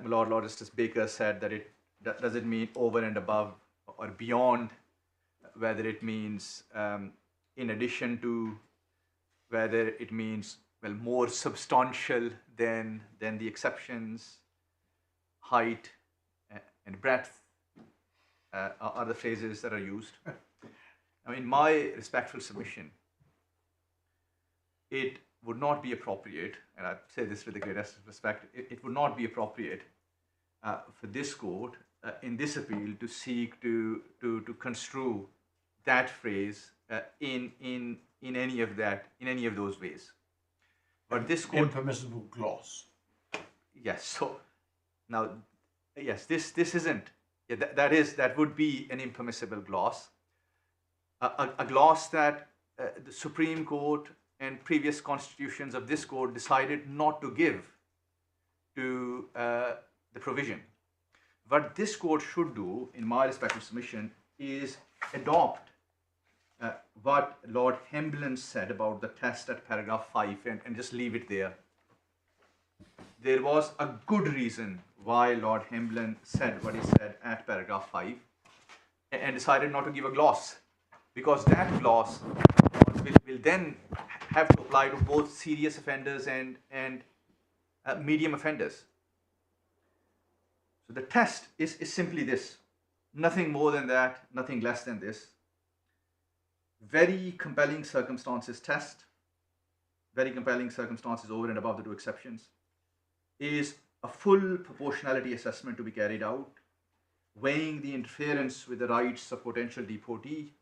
Lord Justice Baker said that does it mean over and above or beyond, whether it means in addition to, whether it means, well, more substantial than the exceptions, height and breadth are the phrases that are used. Now, in my respectful submission, it would not be appropriate, and I say this with the greatest respect, it would not be appropriate for this court in this appeal to seek to construe that phrase in any of those ways. But this court, Impermissible gloss. yes. So now, yes, this isn't. Yeah, that would be an impermissible gloss, a gloss that the Supreme Court and previous constitutions of this court decided not to give to the provision. What this court should do, in my respective submission, is adopt what Lord Hamblen said about the test at paragraph 5 and just leave it there. There was a good reason why Lord Hamblen said what he said at paragraph 5 and decided not to give a gloss, because that gloss will then have to apply to both serious offenders and medium offenders. So the test is simply this, nothing more than that, nothing less than this. Very compelling circumstances test, very compelling circumstances over and above the two exceptions, is a full proportionality assessment to be carried out, weighing the interference with the rights of potential deportee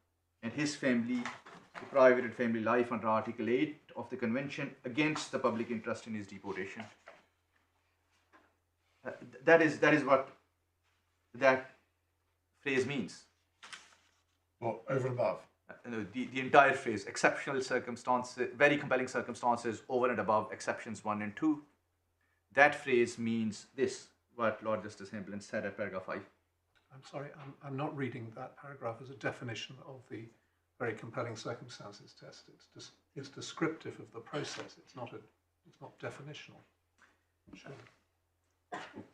and his family, the private family life under Article 8 of the Convention against the public interest in his deportation. That is what that phrase means. Well, over and above. The entire phrase, exceptional circumstances, very compelling circumstances over and above exceptions 1 and 2. That phrase means this, what Lord Justice Hamblen said at paragraph 5. I'm sorry, I'm not reading that paragraph as a definition of the very compelling circumstances test. It's descriptive of the process. It's not definitional. Sure.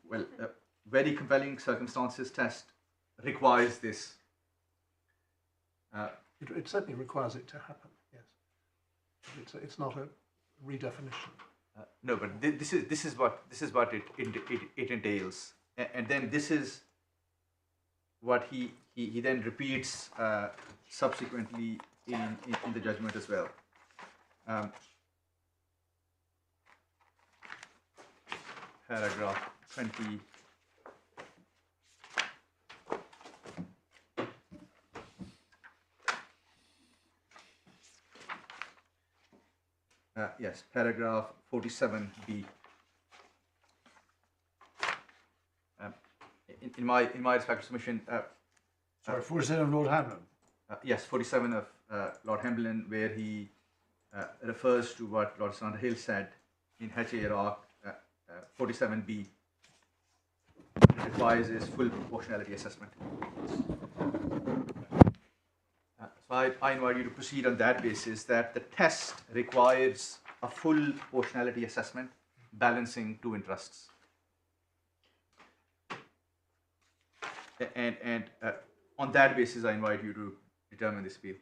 Well, very compelling circumstances test requires this. It certainly requires it to happen. Yes, it's not a redefinition. No, but this is what it entails, and then this is what he then repeats subsequently in the judgment as well. Paragraph 20. Yes, paragraph 47b. In my respective submission. Sorry, 47 of Lord Hamblen. Yes, 47 of Lord Hamblen, where he refers to what Lord Sandhill said in HA Iraq 47b. It requires is full proportionality assessment. So I invite you to proceed on that basis, that the test requires a full proportionality assessment balancing two interests. And on that basis, I invite you to determine this appeal.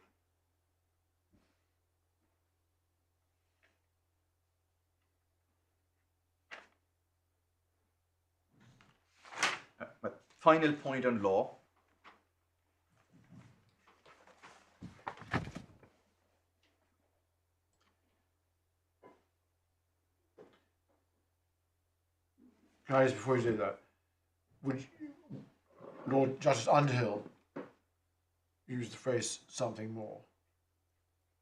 But final point on law. Guys, before you do that, would Lord Justice Underhill use the phrase "something more"?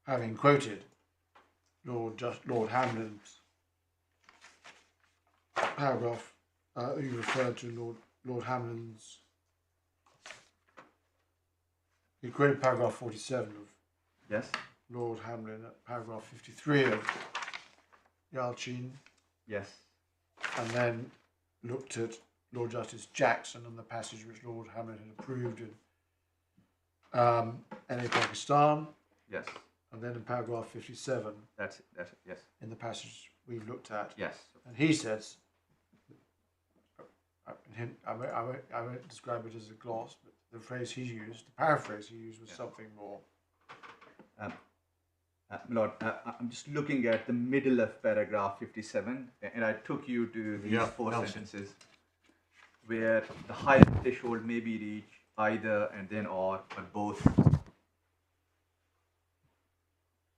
Having quoted Lord Hamblen's paragraph, you referred to Lord Hamblen's. He quoted paragraph 47 of Yes. Lord Hamblen at paragraph 53 of Yalchin, Yes. and then looked at Lord Justice Jackson and the passage which Lord Hamblen had approved in NA Pakistan, Yes. and then in paragraph 57 That's it. Yes. in the passage we've looked at. Yes. And he says, I won't describe it as a gloss, but the phrase he used, the paraphrase he used, was something more. Lord, I'm just looking at the middle of paragraph 57, and I took you to these four sentences where the higher threshold may be reached either and then or, but both.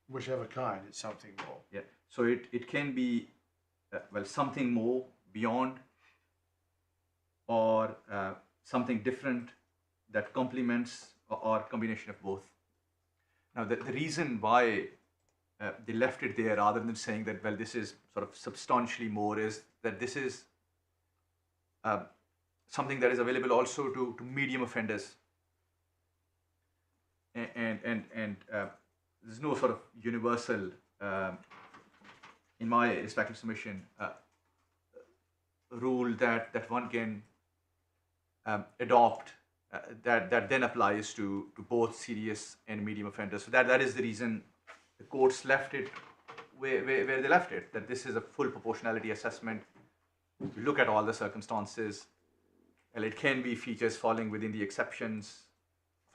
Whichever kind, it's something more. Yeah. So it can be, something more beyond, or something different that complements or combination of both. Now, the reason why they left it there rather than saying that, well, this is sort of substantially more, is that this is something that is available also to medium offenders. And there's no sort of universal, in my respective submission, rule that one can adopt that then applies to both serious and medium offenders. So that is the reason the courts left it where they left it, that this is a full proportionality assessment. You look at all the circumstances, and it can be features falling within the exceptions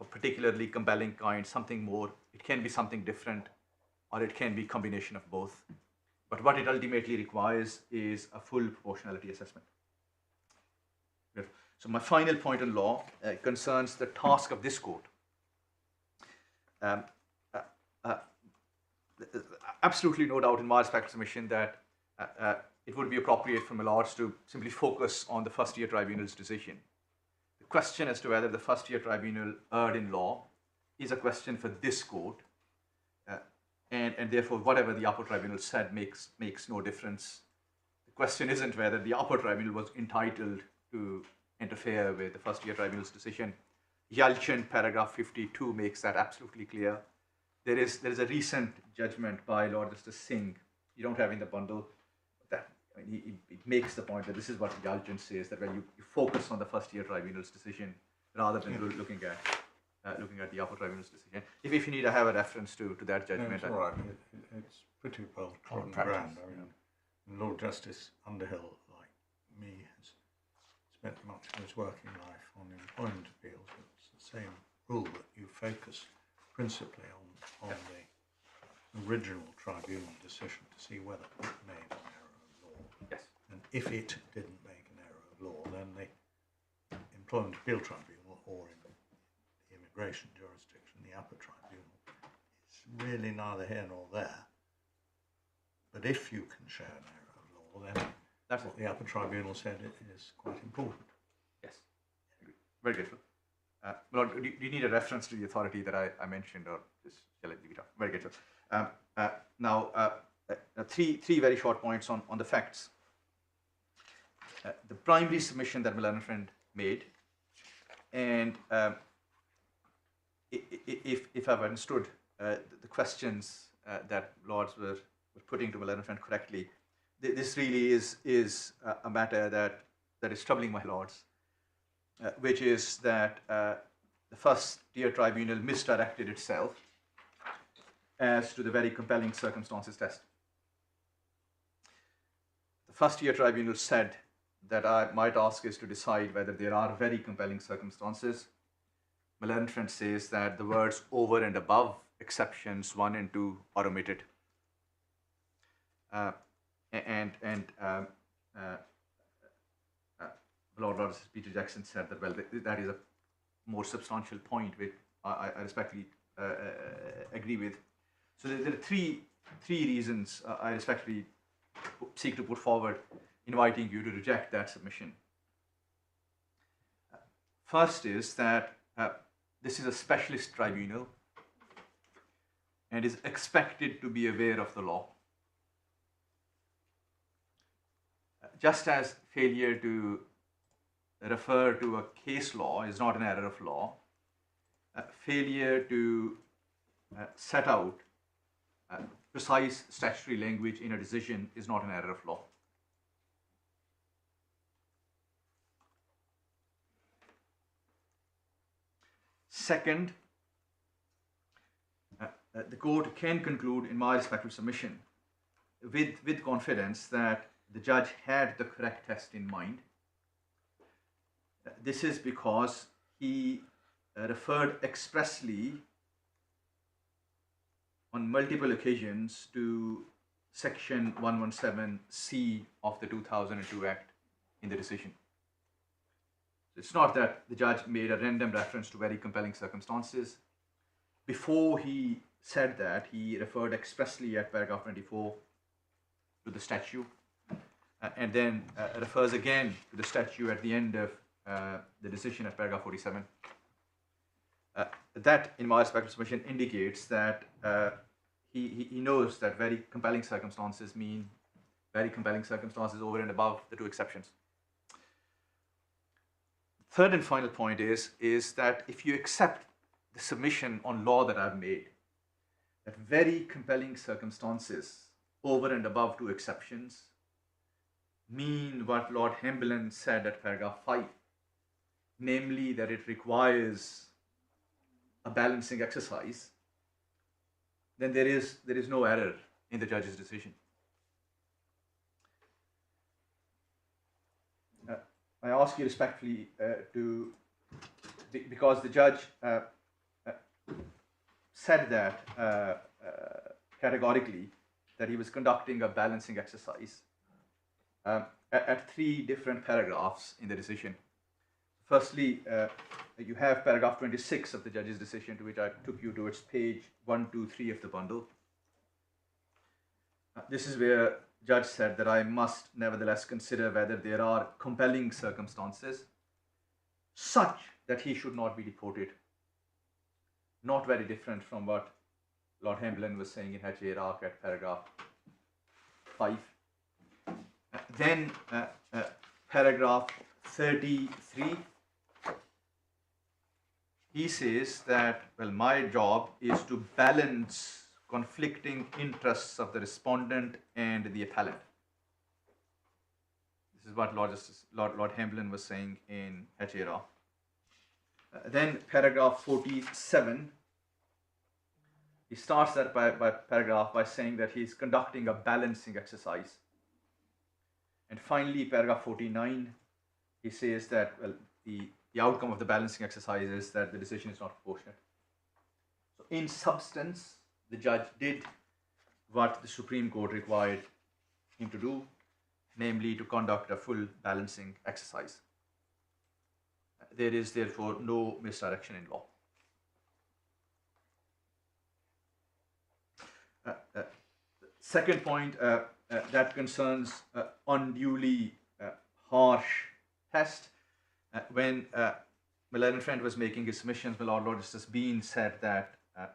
of a particularly compelling kind, something more. It can be something different, or it can be combination of both. But what it ultimately requires is a full proportionality assessment. So my final point on law concerns the task of this court. Absolutely no doubt in my respective submission that it would be appropriate for my lords to simply focus on the first year tribunal's decision. The question as to whether the first year tribunal erred in law is a question for this court, and therefore whatever the upper tribunal said makes no difference. The question isn't whether the upper tribunal was entitled to interfere with the first year tribunal's decision. Yalchin paragraph 52 makes that absolutely clear. There is a recent judgment by Lord Justice Singh, you don't have in the bundle, that he makes the point that this is what Yalchin says, that when you focus on the first year tribunal's decision rather than looking at the upper tribunal's decision. If you need, I have a reference to that judgment. No, it's all right. It's pretty well trodden ground. I mean, Lord Justice Underhill, like me, has spent much of his working life on employment appeals. It's the same rule that you focus principally on the original tribunal decision to see whether it made an error of law. Yes. And if it didn't make an error of law, then the employment appeal tribunal, or in the immigration jurisdiction, the upper tribunal, is really neither here nor there. But if you can show an error of law, then that's what the upper tribunal said it is quite important. Yes, very grateful. Lord, do you need a reference to the authority that I mentioned, or just shall I leave it off? Very grateful. Now, three very short points on the facts. The primary submission that my learned friend made, and if I've understood the questions that Lords were putting to my learned friend correctly, this really is a matter that is troubling my Lords, which is that the first year tribunal misdirected itself as to the very compelling circumstances test. The first year tribunal said that my task is to decide whether there are very compelling circumstances. My learned friend says that the words over and above exceptions 1 and 2 are omitted. Lord Justice Peter Jackson said that, well, that is a more substantial point which I respectfully agree with. So there are three reasons I respectfully seek to put forward, inviting you to reject that submission. First is that this is a specialist tribunal and is expected to be aware of the law. Just as failure to refer to a case law is not an error of law, failure to set out precise statutory language in a decision is not an error of law. Second, the court can conclude, in my respective submission, with confidence that the judge had the correct test in mind. This is because he referred expressly on multiple occasions to section 117C of the 2002 Act in the decision. It's not that the judge made a random reference to very compelling circumstances. Before he said that, he referred expressly at paragraph 24 to the statute, and then refers again to the statute at the end of the decision at paragraph 47. That, in my respectful submission, indicates that he knows that very compelling circumstances mean very compelling circumstances over and above the two exceptions. Third and final point is that if you accept the submission on law that I've made, that very compelling circumstances over and above two exceptions mean what Lord Hamblen said at paragraph 5, namely that it requires a balancing exercise, then there is no error in the judge's decision. I ask you respectfully because the judge said that categorically, that he was conducting a balancing exercise at 3 different paragraphs in the decision. Firstly, you have paragraph 26 of the judge's decision, to which I took you towards page 123 of the bundle. This is where judge said that I must nevertheless consider whether there are compelling circumstances such that he should not be deported. Not very different from what Lord Hamblen was saying in H. Iraq at paragraph 5. Then paragraph 33, he says that, well, my job is to balance conflicting interests of the respondent and the appellant. This is what Lord Hamblen was saying in H. Iraq. Then paragraph 47, he starts that paragraph by saying that he's conducting a balancing exercise. And finally, paragraph 49, he says that, well, the outcome of the balancing exercise is that the decision is not proportionate. So in substance, the judge did what the Supreme Court required him to do, namely to conduct a full balancing exercise. There is therefore no misdirection in law. Second point that concerns unduly harsh test. When my learned friend was making his submissions, my Lord Justice Bean said that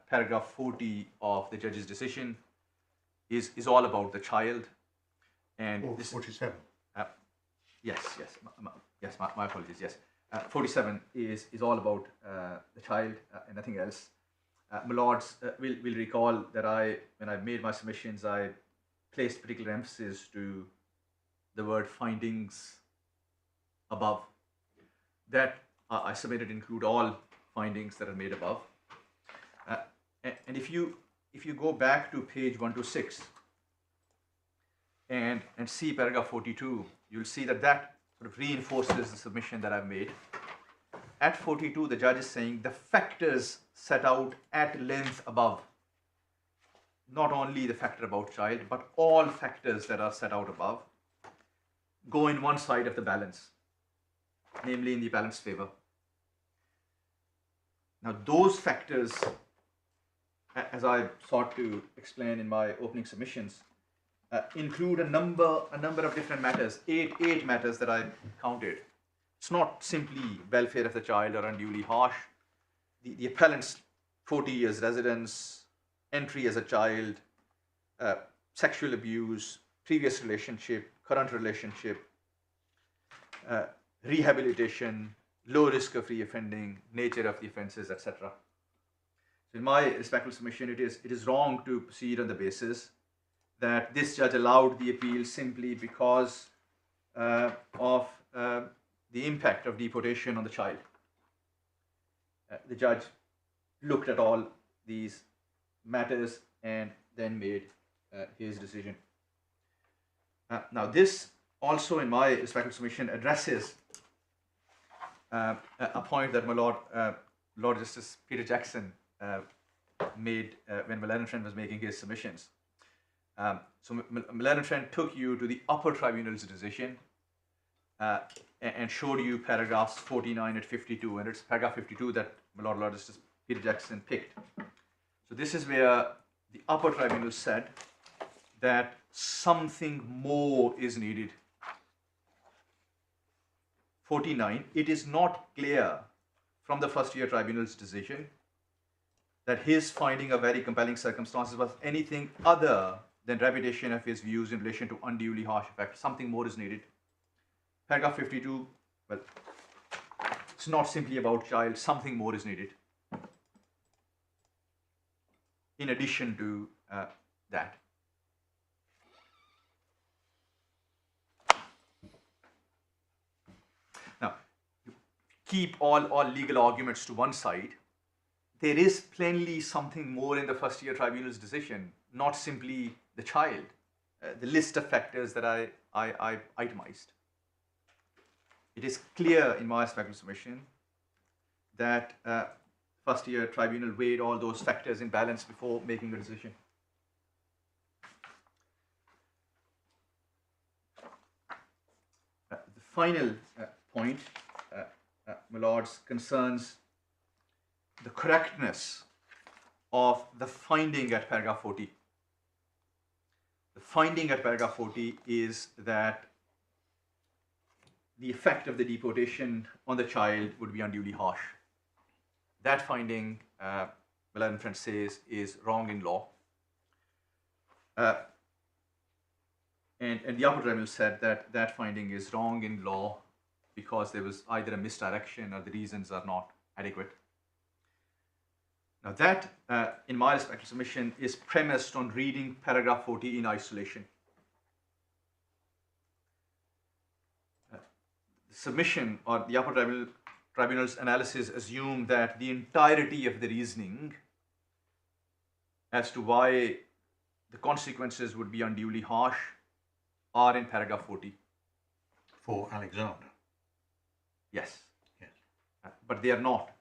paragraph 40 of the judge's decision is all about the child. And Or this 47. Yes, my apologies, yes. 47 is all about the child and nothing else. My lords will recall that when I made my submissions, I placed particular emphasis to the word findings above. That I submitted include all findings that are made above. And if you go back to page 126 and see paragraph 42, you'll see that sort of reinforces the submission that I've made. At 42, the judge is saying the factors set out at length above, not only the factor about child, but all factors that are set out above, go in one side of the balance, namely in the appellant's favor. Now, those factors, as I sought to explain in my opening submissions, include a number of different matters, eight matters that I counted. It's not simply welfare of the child or unduly harsh. The appellant's 40 years residence, entry as a child, sexual abuse, previous relationship, current relationship, rehabilitation, low risk of reoffending, nature of the offences, etc. So in my respectful submission, it is wrong to proceed on the basis that this judge allowed the appeal simply because of the impact of deportation on the child. The judge looked at all these matters and then made his decision. Now, this also, in my respectful submission, addresses a point that my Lord Justice Peter Jackson made when my learned friend was making his submissions. So my learned friend took you to the upper tribunal's decision and showed you paragraphs 49 and 52, and it's paragraph 52 that my Lord Justice Peter Jackson picked. So this is where the upper tribunal said that something more is needed 49, it is not clear from the first year tribunal's decision that his finding of very compelling circumstances was anything other than repetition of his views in relation to unduly harsh effects. Something more is needed. Paragraph 52, well, it's not simply about child, something more is needed. In addition to that. Now, keep all legal arguments to one side. There is plainly something more in the first year tribunal's decision, not simply the child, the list of factors that I itemized. It is clear in my factual submission that first year tribunal weighed all those factors in balance before making a decision. The final point, my lords, concerns the correctness of the finding at paragraph 40. The finding at paragraph 40 is that the effect of the deportation on the child would be unduly harsh. That finding, my learned friend says, is wrong in law. And the upper tribunal said that that finding is wrong in law because there was either a misdirection or the reasons are not adequate. Now that, in my respectful submission, is premised on reading paragraph 40 in isolation. The submission or the upper tribunal's analysis assumed that the entirety of the reasoning as to why the consequences would be unduly harsh are in paragraph 40. For Alexander. Yes. Yes. But they are not.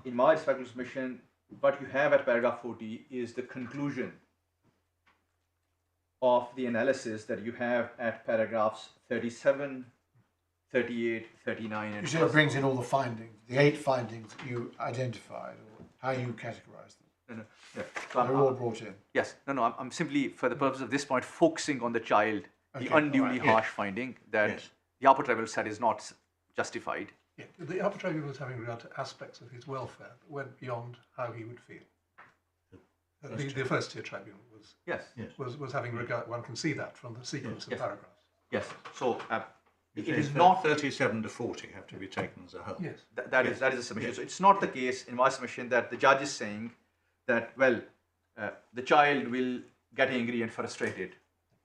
In my respectful submission, what you have at paragraph 40 is the conclusion of the analysis that you have at paragraphs 37, 38, 39, and You say it brings in all the findings, the 8 findings that you identified, or how you categorise them. No. Yeah. So They're all brought in. Yes. No. I'm simply, for the purpose of this point, focusing on the child, Okay, the unduly all right, harsh finding that Yes. the upper tribunal said is not justified. Yeah, the upper tribunal was having regard to aspects of his welfare that went beyond how he would feel. The first tier tribunal was, Yes. Yes. was having regard. One can see that from the sequence of Yes. paragraphs. Yes. So it It is not 37 to 40 have to be taken as a whole. Yes. that is a submission. So it's not the case in my submission that the judge is saying that, well, the child will get angry and frustrated,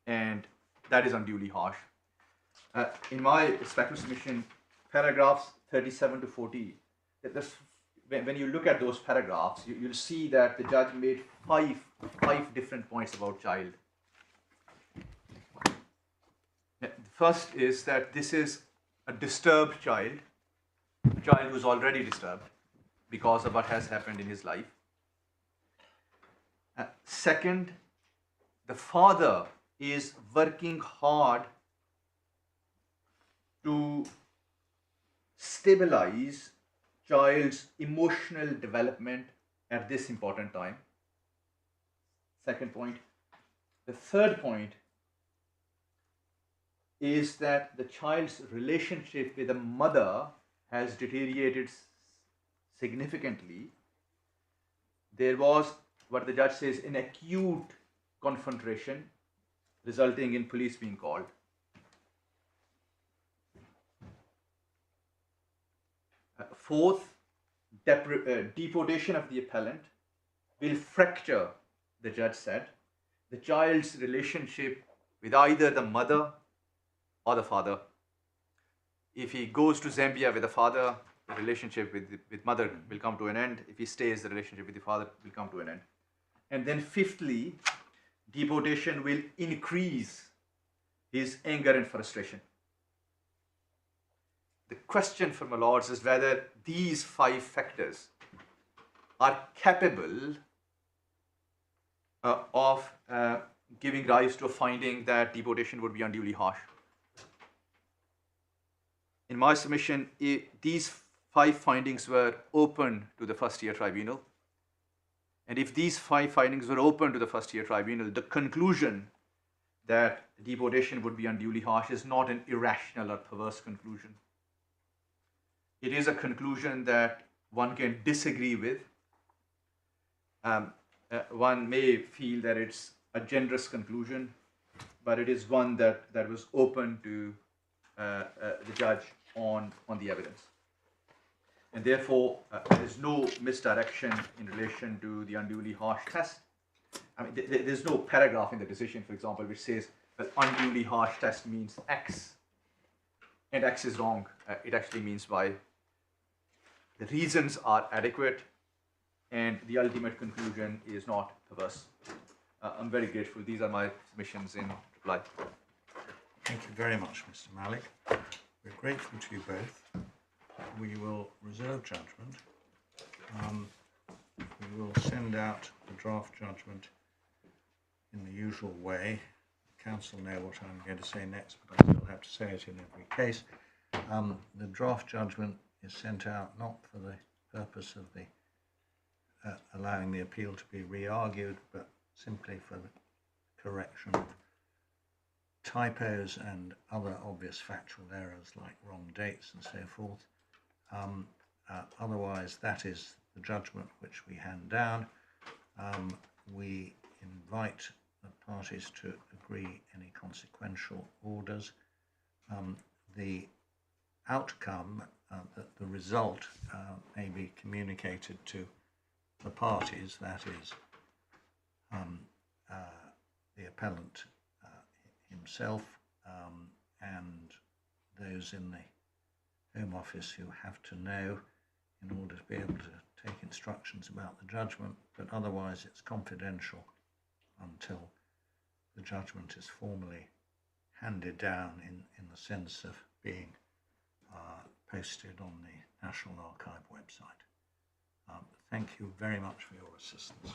and that is unduly harsh. In my respectful submission, paragraphs 37 to 40, when you look at those paragraphs, you'll see that the judge made five different points about child. The first is that this is a disturbed child, a child who's already disturbed because of what has happened in his life. Second, the father is working hard to stabilize child's emotional development at this important time. Second point. The third point is that the child's relationship with the mother has deteriorated significantly. There was, what the judge says, an acute confrontation resulting in police being called. Fourth, deportation of the appellant will fracture, the judge said, the child's relationship with either the mother or the father. If he goes to Zambia with the father, the relationship with mother will come to an end. If he stays, the relationship with the father will come to an end. And then fifthly, deportation will increase his anger and frustration. The question for my lords is whether these 5 factors are capable of giving rise to a finding that deportation would be unduly harsh. In my submission, these 5 findings were open to the first year tribunal. And if these 5 findings were open to the first year tribunal, the conclusion that deportation would be unduly harsh is not an irrational or perverse conclusion. It is a conclusion that one can disagree with. One may feel that it's a generous conclusion, but it is one that was open to the judge on the evidence. And therefore, there is no misdirection in relation to the unduly harsh test. I mean, there's no paragraph in the decision, for example, which says, well, unduly harsh test means X, and X is wrong. It actually means Y. The reasons are adequate, and the ultimate conclusion is not perverse. I'm very grateful. These are my submissions in reply. Thank you very much, Mr. Malik. We're grateful to you both. We will reserve judgment. We will send out the draft judgment in the usual way. Counsel know what I'm going to say next, but I still have to say it in every case. The draft judgment is sent out not for the purpose of the allowing the appeal to be re-argued, but simply for the correction of typos and other obvious factual errors like wrong dates and so forth. Otherwise, that is the judgment which we hand down. We invite the parties to agree any consequential orders. The outcome, the result, may be communicated to the parties, that is the appellant himself and those in the Home Office who have to know in order to be able to take instructions about the judgment, but otherwise it's confidential until the judgment is formally handed down in the sense of being posted on the National Archive website. Thank you very much for your assistance.